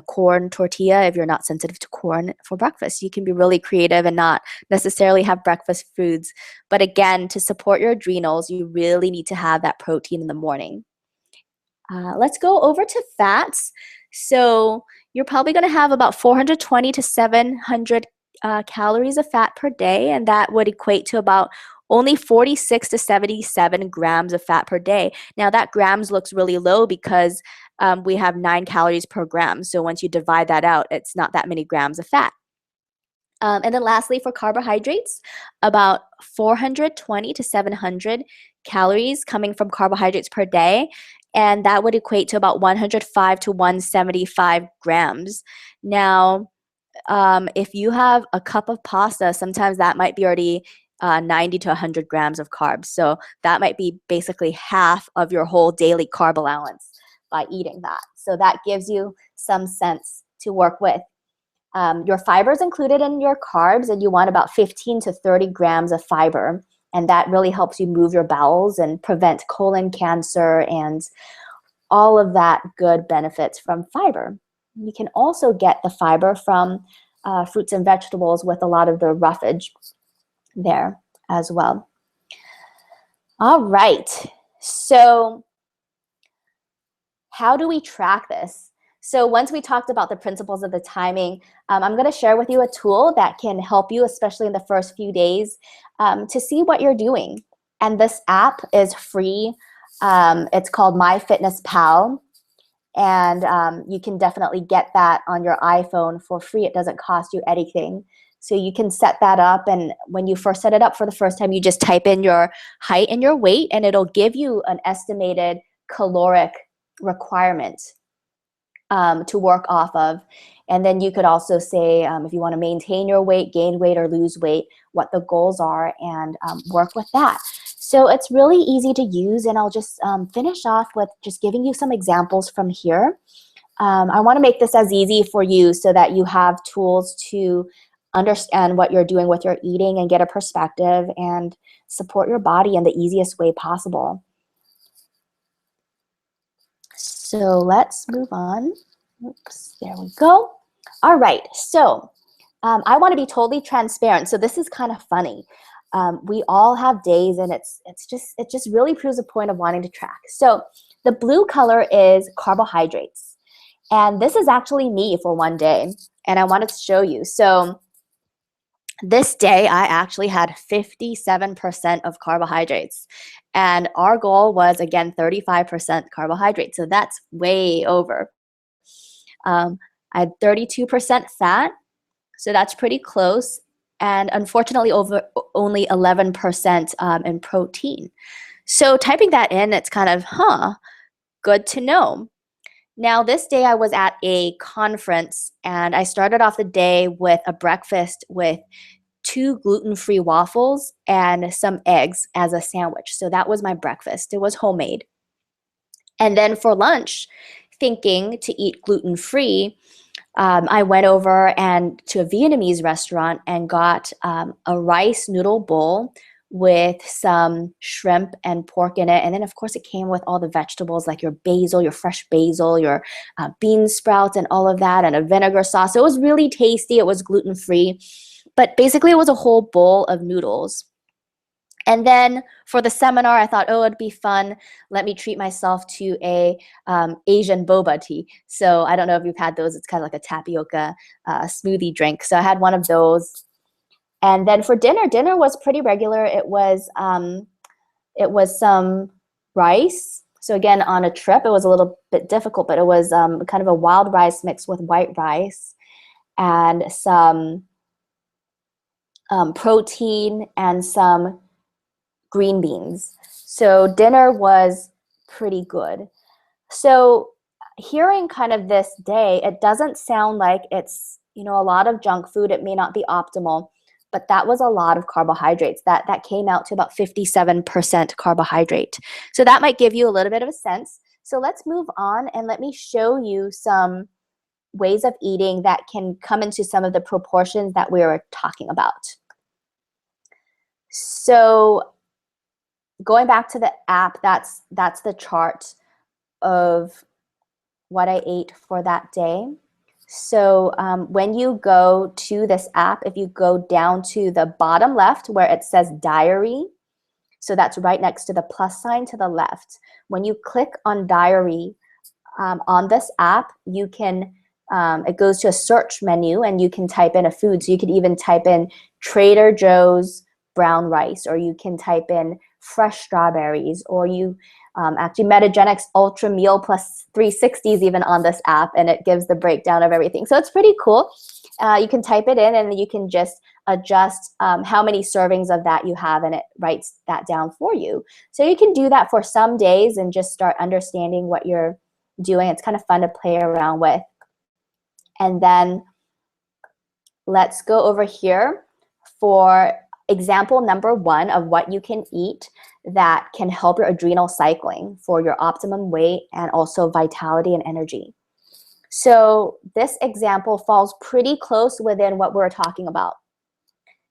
corn tortilla if you're not sensitive to corn for breakfast. You can be really creative and not necessarily have breakfast foods. But again, to support your adrenals, you really need to have that protein in the morning. Let's go over to fats. So you're probably going to have about 420 to 700 calories of fat per day, and that would equate to about only 46 to 77 grams of fat per day. Now that grams looks really low because we have 9 calories per gram. So once you divide that out, it's not that many grams of fat. And then lastly, for carbohydrates, about 420 to 700 calories coming from carbohydrates per day. And that would equate to about 105 to 175 grams. Now, if you have a cup of pasta, sometimes that might be already 90 to 100 grams of carbs. So that might be basically half of your whole daily carb allowance by eating that. So that gives you some sense to work with. Your fiber is included in your carbs, and you want about 15 to 30 grams of fiber. And that really helps you move your bowels and prevent colon cancer and all of that good benefits from fiber. You can also get the fiber from fruits and vegetables with a lot of the roughage there as well. All right, so how do we track this? So once we talked about the principles of the timing, I'm going to share with you a tool that can help you, especially in the first few days, to see what you're doing. And this app is free. It's called MyFitnessPal. And you can definitely get that on your iPhone for free. It doesn't cost you anything. So you can set that up, and when you first set it up for the first time, you just type in your height and your weight, and it'll give you an estimated caloric requirement to work off of. And then you could also say, if you want to maintain your weight, gain weight, or lose weight, what the goals are, and work with that. So it's really easy to use, and I'll just finish off with just giving you some examples from here. I want to make this as easy for you so that you have tools to understand what you're doing with your eating and get a perspective and support your body in the easiest way possible. So let's move on. Oops, there we go. All right, so I want to be totally transparent. So this is kind of funny. We all have days, and it just really proves a point of wanting to track. So the blue color is carbohydrates, and this is actually me for one day, and I wanted to show you. So this day, I actually had 57% of carbohydrates, and our goal was, again, 35% carbohydrates, so that's way over. I had 32% fat, so that's pretty close, and unfortunately only 11% in protein. So typing that in, it's kind of, good to know. Now, this day I was at a conference, and I started off the day with a breakfast with 2 gluten-free waffles and some eggs as a sandwich. So that was my breakfast. It was homemade. And then for lunch, thinking to eat gluten-free, I went over and to a Vietnamese restaurant and got a rice noodle bowl with some shrimp and pork in it. And then, of course, it came with all the vegetables like your basil, your fresh basil, your bean sprouts and all of that, and a vinegar sauce. So it was really tasty. It was gluten-free. But basically, it was a whole bowl of noodles. And then for the seminar, I thought, it'd be fun. Let me treat myself to a Asian boba tea. So I don't know if you've had those. It's kind of like a tapioca smoothie drink. So I had one of those. And then for dinner was pretty regular. It was some rice. So again, on a trip, it was a little bit difficult, but it was kind of a wild rice mixed with white rice and some protein and some green beans. So dinner was pretty good. So hearing kind of this day, it doesn't sound like it's, a lot of junk food. It may not be optimal, but that was a lot of carbohydrates. That came out to about 57% carbohydrate. So that might give you a little bit of a sense. So let's move on and let me show you some ways of eating that can come into some of the proportions that we were talking about. So going back to the app, that's the chart of what I ate for that day. So when you go to this app, if you go down to the bottom left where it says diary, so that's right next to the plus sign to the left. When you click on diary on this app, you can, it goes to a search menu and you can type in a food. So you could even type in Trader Joe's brown rice, or you can type in fresh strawberries, or you actually Metagenics Ultra Meal plus 360s even on this app, and it gives the breakdown of everything. So it's pretty cool. You can type it in and you can just adjust how many servings of that you have, and it writes that down for you. So you can do that for some days and just start understanding what you're doing. It's kind of fun to play around with. And then let's go over here for example number 1 of what you can eat that can help your adrenal cycling for your optimum weight and also vitality and energy. So this example falls pretty close within what we're talking about.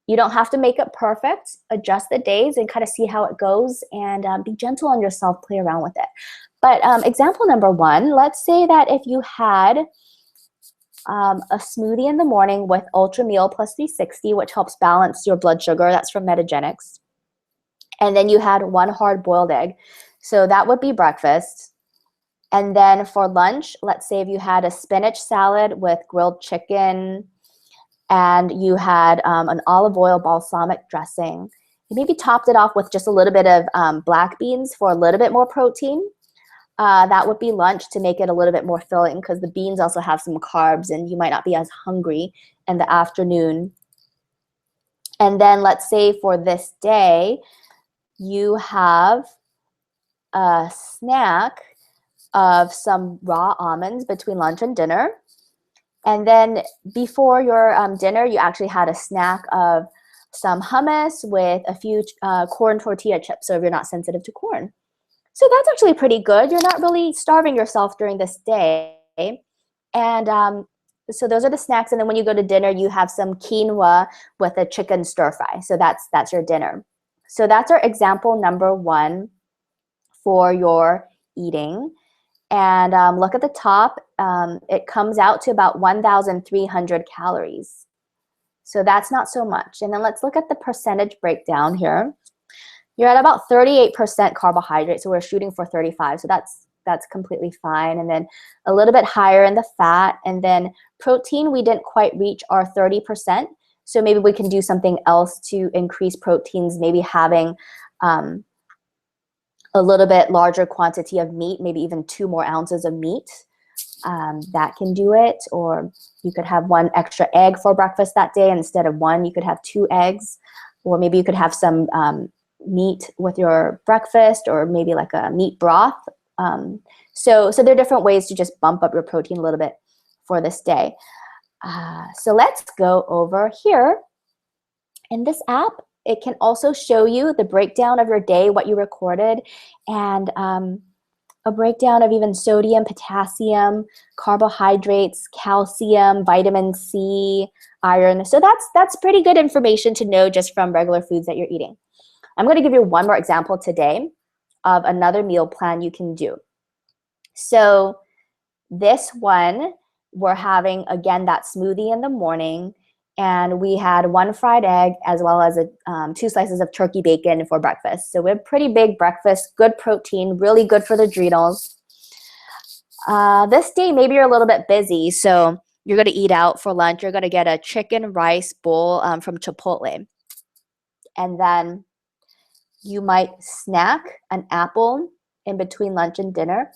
You don't have to make it perfect. Adjust the days and kind of see how it goes, and be gentle on yourself, play around with it. But example number 1, let's say that if you had a smoothie in the morning with Ultra Meal plus 360, which helps balance your blood sugar. That's from Metagenics. And then you had 1 hard-boiled egg. So that would be breakfast. And then for lunch, let's say if you had a spinach salad with grilled chicken, and you had an olive oil balsamic dressing. You maybe topped it off with just a little bit of black beans for a little bit more protein. That would be lunch to make it a little bit more filling, because the beans also have some carbs and you might not be as hungry in the afternoon. And then let's say for this day, you have a snack of some raw almonds between lunch and dinner. And then before your dinner, you actually had a snack of some hummus with a few corn tortilla chips, so if you're not sensitive to corn. So that's actually pretty good. You're not really starving yourself during this day. And so those are the snacks. And then when you go to dinner, you have some quinoa with a chicken stir fry. So that's your dinner. So that's our example number 1 for your eating. And look at the top. It comes out to about 1,300 calories. So that's not so much. And then let's look at the percentage breakdown here. You're at about 38% carbohydrate, so we're shooting for 35, so that's completely fine. And then a little bit higher in the fat, and then protein, we didn't quite reach our 30%, so maybe we can do something else to increase proteins, maybe having a little bit larger quantity of meat, maybe even 2 more ounces of meat. That can do it. Or you could have 1 extra egg for breakfast that day. Instead of 1, you could have 2 eggs. Or maybe you could have some meat with your breakfast, or maybe like a meat broth. So there are different ways to just bump up your protein a little bit for this day. So let's go over here. In this app, it can also show you the breakdown of your day, what you recorded, and a breakdown of even sodium, potassium, carbohydrates, calcium, vitamin C, iron. So that's pretty good information to know just from regular foods that you're eating. I'm going to give you 1 more example today of another meal plan you can do. So this one, we're having, again, that smoothie in the morning, and we had 1 fried egg as well as 2 slices of turkey bacon for breakfast. So we have pretty big breakfast, good protein, really good for the adrenals. This day, maybe you're a little bit busy, so you're going to eat out for lunch. You're going to get a chicken rice bowl from Chipotle. And then you might snack an apple in between lunch and dinner.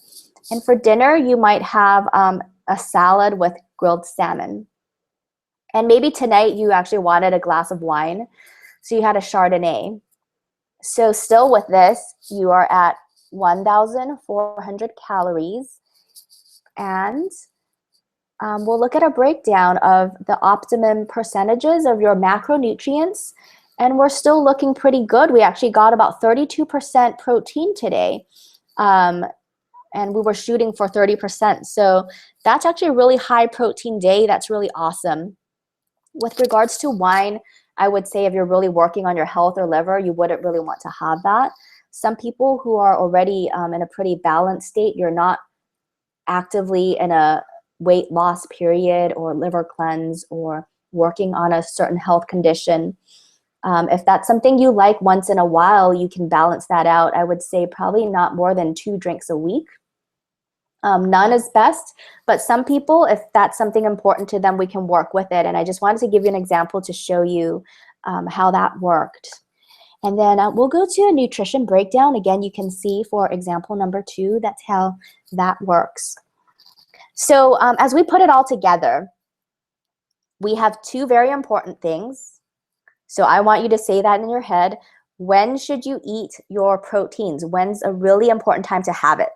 And for dinner, you might have a salad with grilled salmon. And maybe tonight you actually wanted a glass of wine, so you had a Chardonnay. So still with this, you are at 1,400 calories. And we'll look at a breakdown of the optimum percentages of your macronutrients, and we're still looking pretty good. We actually got about 32% protein today, and we were shooting for 30%. So that's actually a really high protein day. That's really awesome. With regards to wine, I would say if you're really working on your health or liver, you wouldn't really want to have that. Some people who are already in a pretty balanced state, you're not actively in a weight loss period or liver cleanse or working on a certain health condition. If that's something you like once in a while, you can balance that out. I would say probably not more than 2 drinks a week. None is best, but some people, if that's something important to them, we can work with it. And I just wanted to give you an example to show you how that worked. And then we'll go to a nutrition breakdown. Again, you can see for example number 2, that's how that works. So as we put it all together, we have 2 very important things. So I want you to say that in your head. When should you eat your proteins? When's a really important time to have it?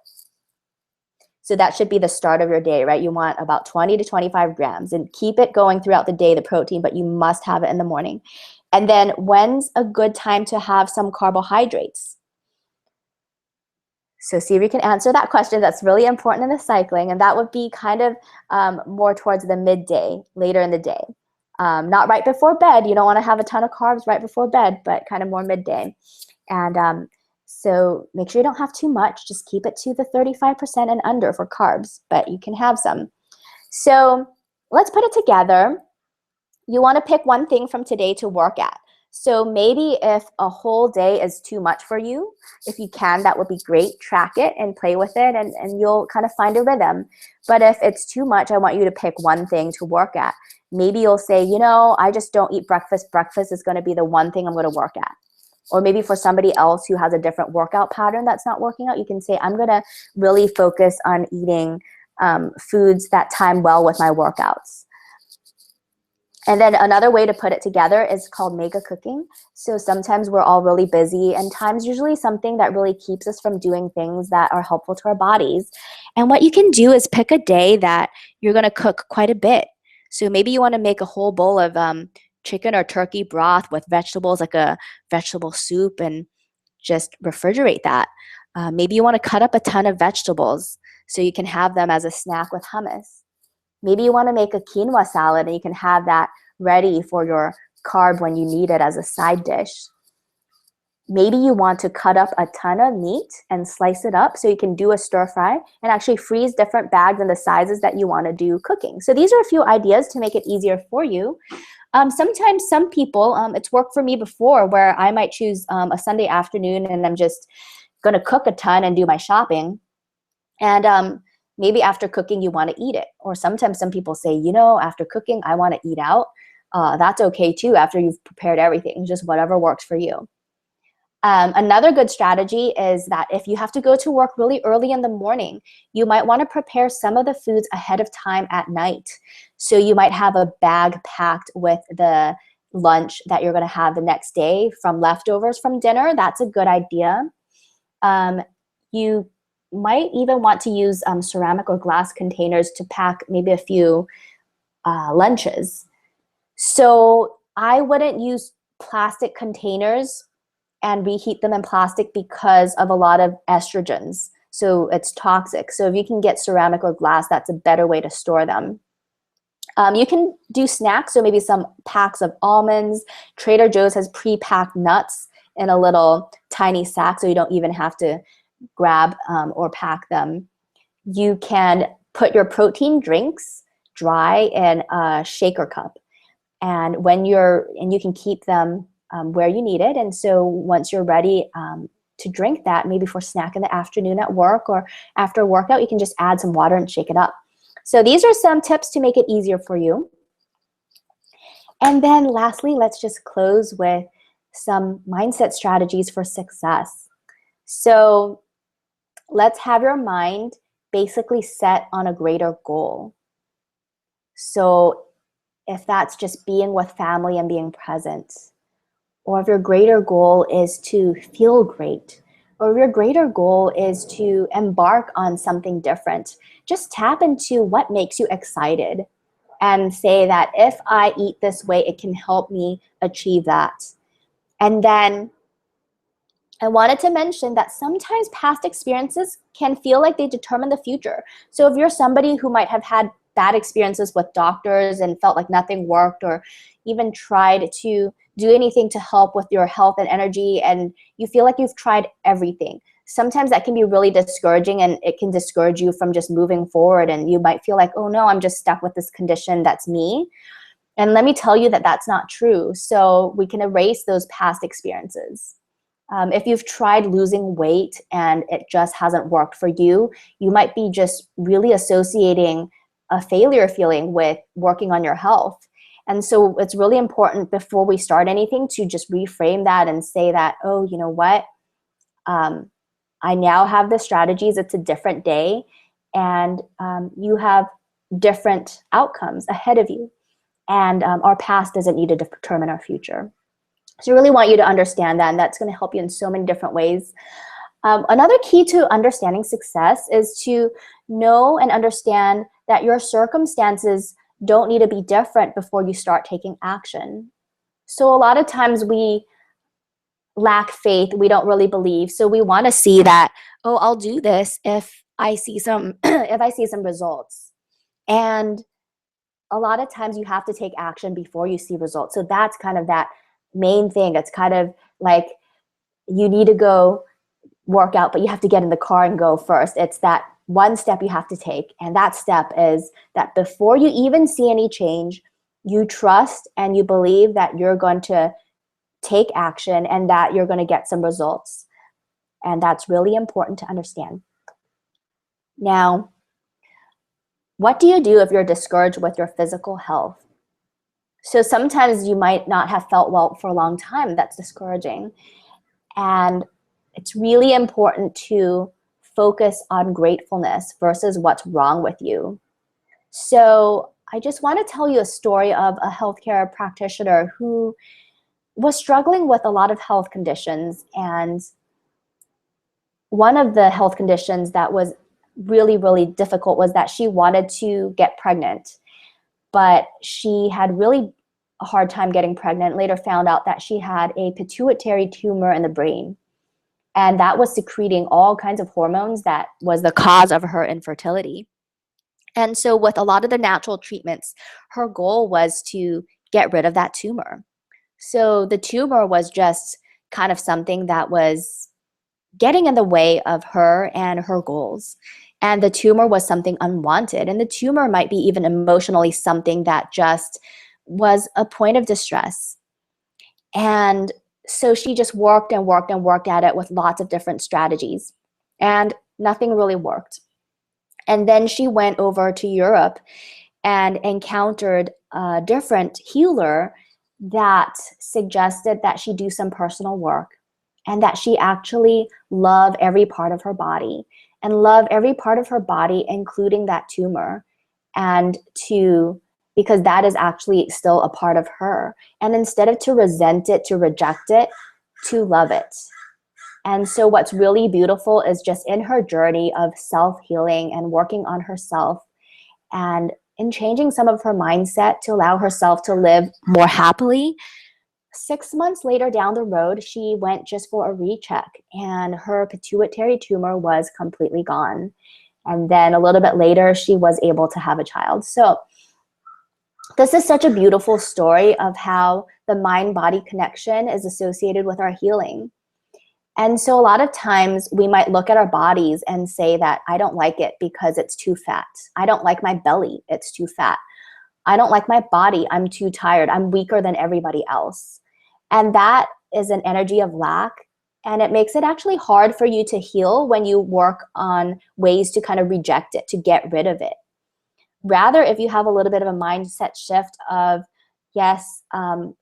So that should be the start of your day, right? You want about 20 to 25 grams and keep it going throughout the day, the protein, but you must have it in the morning. And then when's a good time to have some carbohydrates? So see if you can answer that question. That's really important in the cycling, and that would be kind of more towards the midday, later in the day. Not right before bed. You don't want to have a ton of carbs right before bed, but kind of more midday. And so make sure you don't have too much. Just keep it to the 35% and under for carbs, but you can have some. So let's put it together. You want to pick one thing from today to work at. So maybe if a whole day is too much for you, if you can, that would be great. Track it and play with it, and you'll kind of find a rhythm. But if it's too much, I want you to pick one thing to work at. Maybe you'll say, you know, I just don't eat breakfast. Breakfast is going to be the one thing I'm going to work at. Or maybe for somebody else who has a different workout pattern that's not working out, you can say, I'm going to really focus on eating foods that time well with my workouts. And then another way to put it together is called mega cooking. So sometimes we're all really busy, and time's usually something that really keeps us from doing things that are helpful to our bodies. And what you can do is pick a day that you're going to cook quite a bit. So maybe you want to make a whole bowl of chicken or turkey broth with vegetables, like a vegetable soup, and just refrigerate that. Maybe you want to cut up a ton of vegetables so you can have them as a snack with hummus. Maybe you want to make a quinoa salad and you can have that ready for your carb when you need it as a side dish. Maybe you want to cut up a ton of meat and slice it up so you can do a stir fry and actually freeze different bags and the sizes that you want to do cooking. So these are a few ideas to make it easier for you. Sometimes some people, it's worked for me before, where I might choose a Sunday afternoon and I'm just going to cook a ton and do my shopping. And maybe after cooking, you want to eat it. Or sometimes some people say, you know, after cooking, I want to eat out. That's okay too, after you've prepared everything, just whatever works for you. Another good strategy is that if you have to go to work really early in the morning, you might want to prepare some of the foods ahead of time at night. So you might have a bag packed with the lunch that you're going to have the next day from leftovers from dinner. That's a good idea. You might even want to use ceramic or glass containers to pack maybe a few lunches. So I wouldn't use plastic containers and reheat them in plastic because of a lot of estrogens. So it's toxic. So if you can get ceramic or glass, that's a better way to store them. You can do snacks, so maybe some packs of almonds. Trader Joe's has pre-packed nuts in a little tiny sack, so you don't even have to grab or pack them. You can put your protein drinks dry in a shaker cup, and you can keep them where you need it. And so once you're ready to drink that, maybe for snack in the afternoon at work or after a workout, you can just add some water and shake it up. So these are some tips to make it easier for you. And then lastly, let's just close with some mindset strategies for success. So let's have your mind basically set on a greater goal. So if that's just being with family and being present, or if your greater goal is to feel great, or your greater goal is to embark on something different, just tap into what makes you excited and say that if I eat this way, it can help me achieve that. And then I wanted to mention that sometimes past experiences can feel like they determine the future. So if you're somebody who might have had bad experiences with doctors and felt like nothing worked, or even tried to do anything to help with your health and energy, and you feel like you've tried everything, sometimes that can be really discouraging, and it can discourage you from just moving forward. And you might feel like, oh no, I'm just stuck with this condition, that's me. And let me tell you that that's not true. So we can erase those past experiences. If you've tried losing weight and it just hasn't worked for you, you might be just really associating a failure feeling with working on your health. And so it's really important before we start anything to just reframe that and say that, oh, you know what? I now have the strategies. It's a different day, and you have different outcomes ahead of you. And our past doesn't need to determine our future. So I really want you to understand that, and that's going to help you in so many different ways. Another key to understanding success is to know and understand that your circumstances don't need to be different before you start taking action. So a lot of times we lack faith, we don't really believe. So we want to see that, oh, I'll do this if I see some if I see some results. And a lot of times you have to take action before you see results. So that's kind of that main thing. It's kind of like you need to go work out, but you have to get in the car and go first. It's that one step you have to take. And that step is that before you even see any change, you trust and you believe that you're going to take action and that you're going to get some results. And that's really important to understand. Now, what do you do if you're discouraged with your physical health? So sometimes you might not have felt well for a long time. That's discouraging. And it's really important to focus on gratefulness versus what's wrong with you. So I just want to tell you a story of a healthcare practitioner who was struggling with a lot of health conditions. And one of the health conditions that was really, really difficult was that she wanted to get pregnant, but she had really a hard time getting pregnant. Later found out that she had a pituitary tumor in the brain, and that was secreting all kinds of hormones that was the cause of her infertility. And so with a lot of the natural treatments, her goal was to get rid of that tumor. So the tumor was just kind of something that was getting in the way of her and her goals. And the tumor was something unwanted. And the tumor might be even emotionally something that just was a point of distress. And so she just worked and worked and worked at it with lots of different strategies. And nothing really worked. And then she went over to Europe and encountered a different healer that suggested that she do some personal work and that she actually love every part of her body and love every part of her body, including that tumor, and because that is actually still a part of her. And instead of to resent it, to reject it, to love it. And so what's really beautiful is just in her journey of self-healing and working on herself and in changing some of her mindset to allow herself to live more happily. 6 months later down the road, she went just for a recheck and her pituitary tumor was completely gone. And then a little bit later, she was able to have a child. So this is such a beautiful story of how the mind-body connection is associated with our healing. And so a lot of times we might look at our bodies and say that I don't like it because it's too fat. I don't like my belly, it's too fat. I don't like my body, I'm too tired. I'm weaker than everybody else. And that is an energy of lack. And it makes it actually hard for you to heal when you work on ways to kind of reject it, to get rid of it. Rather, if you have a little bit of a mindset shift of, yes,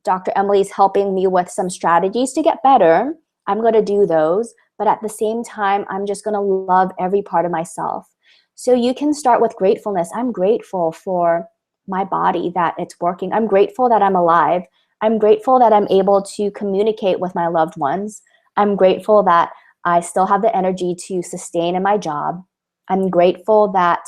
Dr. Emily's helping me with some strategies to get better, I'm going to do those, but at the same time, I'm just going to love every part of myself. So you can start with gratefulness. I'm grateful for my body, that it's working. I'm grateful that I'm alive. I'm grateful that I'm able to communicate with my loved ones. I'm grateful that I still have the energy to sustain in my job. I'm grateful that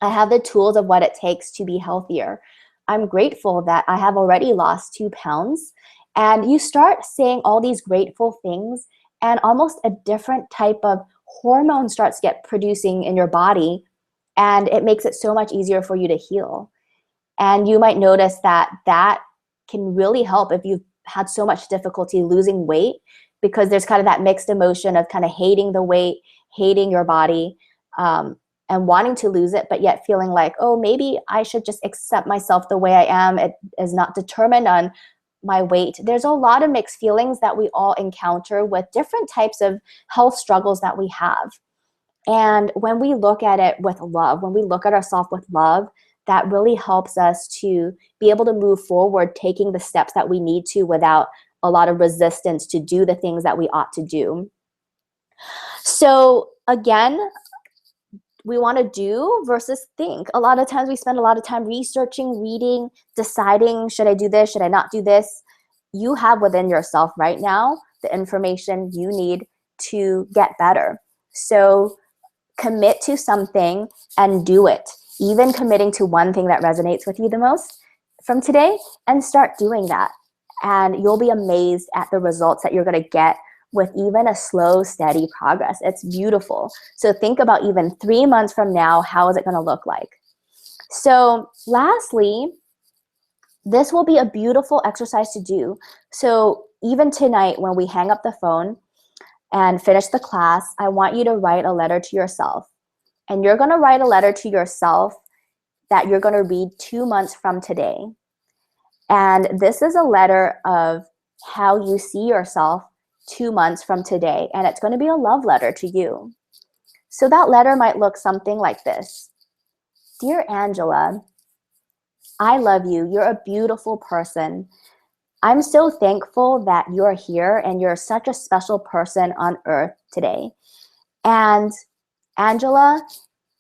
I have the tools of what it takes to be healthier. I'm grateful that I have already lost 2 pounds. And you start saying all these grateful things, and almost a different type of hormone starts get producing in your body, and it makes it so much easier for you to heal. And you might notice that that can really help if you've had so much difficulty losing weight, because there's kind of that mixed emotion of kind of hating the weight, hating your body, and wanting to lose it, but yet feeling like, oh, maybe I should just accept myself the way I am. It is not determined on my weight. There's a lot of mixed feelings that we all encounter with different types of health struggles that we have. And when we look at it with love, when we look at ourselves with love, that really helps us to be able to move forward, taking the steps that we need to without a lot of resistance to do the things that we ought to do. So again, we want to do versus think. A lot of times we spend a lot of time researching, reading, deciding, should I do this, should I not do this? You have within yourself right now the information you need to get better. So commit to something and do it. Even committing to one thing that resonates with you the most from today, and start doing that. And you'll be amazed at the results that you're going to get with even a slow, steady progress. It's beautiful. So think about even 3 months from now, how is it going to look like? So lastly, this will be a beautiful exercise to do. So even tonight, when we hang up the phone and finish the class, I want you to write a letter to yourself. And you're going to write a letter to yourself that you're going to read 2 months from today. And this is a letter of how you see yourself 2 months from today. And it's going to be a love letter to you. So that letter might look something like this. Dear Angela, I love you. You're a beautiful person. I'm so thankful that you're here and you're such a special person on earth today. And Angela,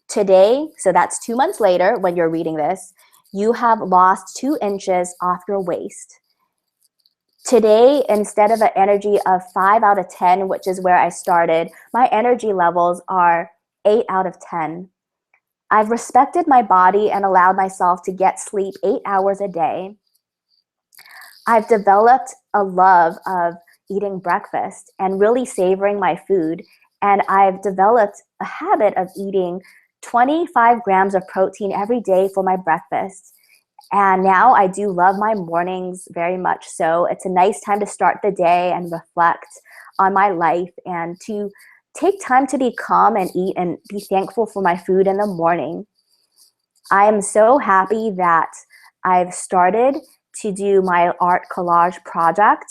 today, so that's 2 months later when you're reading this, you have lost 2 inches off your waist. Today, instead of an energy of 5 out of 10, which is where I started, my energy levels are 8 out of 10. I've respected my body and allowed myself to get sleep 8 hours a day. I've developed a love of eating breakfast and really savoring my food. And I've developed a habit of eating 25 grams of protein every day for my breakfast. And now I do love my mornings very much so. It's a nice time to start the day and reflect on my life and to take time to be calm and eat and be thankful for my food in the morning. I am so happy that I've started to do my art collage project,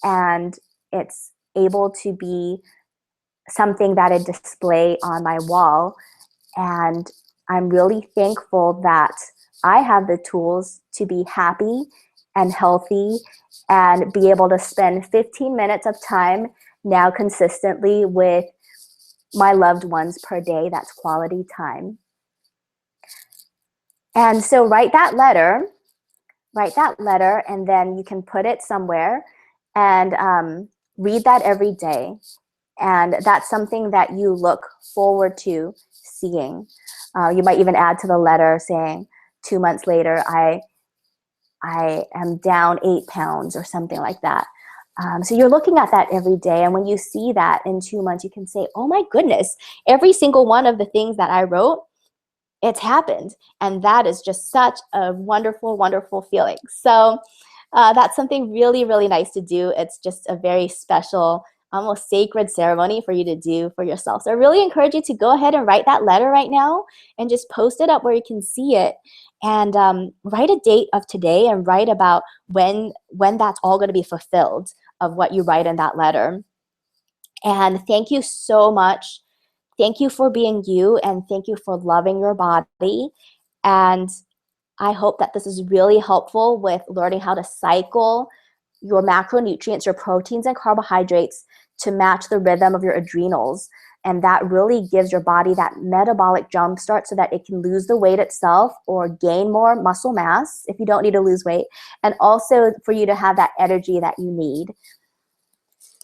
and it's able to be something that I display on my wall. And I'm really thankful that I have the tools to be happy and healthy and be able to spend 15 minutes of time now consistently with my loved ones per day. That's quality time. And so write that letter, and then you can put it somewhere and read that every day. And that's something that you look forward to seeing. You might even add to the letter saying, 2 months later, I am down 8 pounds or something like that. So you're looking at that every day. And when you see that in 2 months, you can say, oh my goodness, every single one of the things that I wrote, it's happened. And that is just such a wonderful, wonderful feeling. So that's something really, really nice to do. It's just a very special, almost sacred ceremony for you to do for yourself. So I really encourage you to go ahead and write that letter right now and just post it up where you can see it. And write a date of today and write about when that's all going to be fulfilled of what you write in that letter. And thank you so much. Thank you for being you, and thank you for loving your body. And I hope that this is really helpful with learning how to cycle your macronutrients, your proteins and carbohydrates to match the rhythm of your adrenals. And that really gives your body that metabolic jump start so that it can lose the weight itself or gain more muscle mass if you don't need to lose weight. And also for you to have that energy that you need.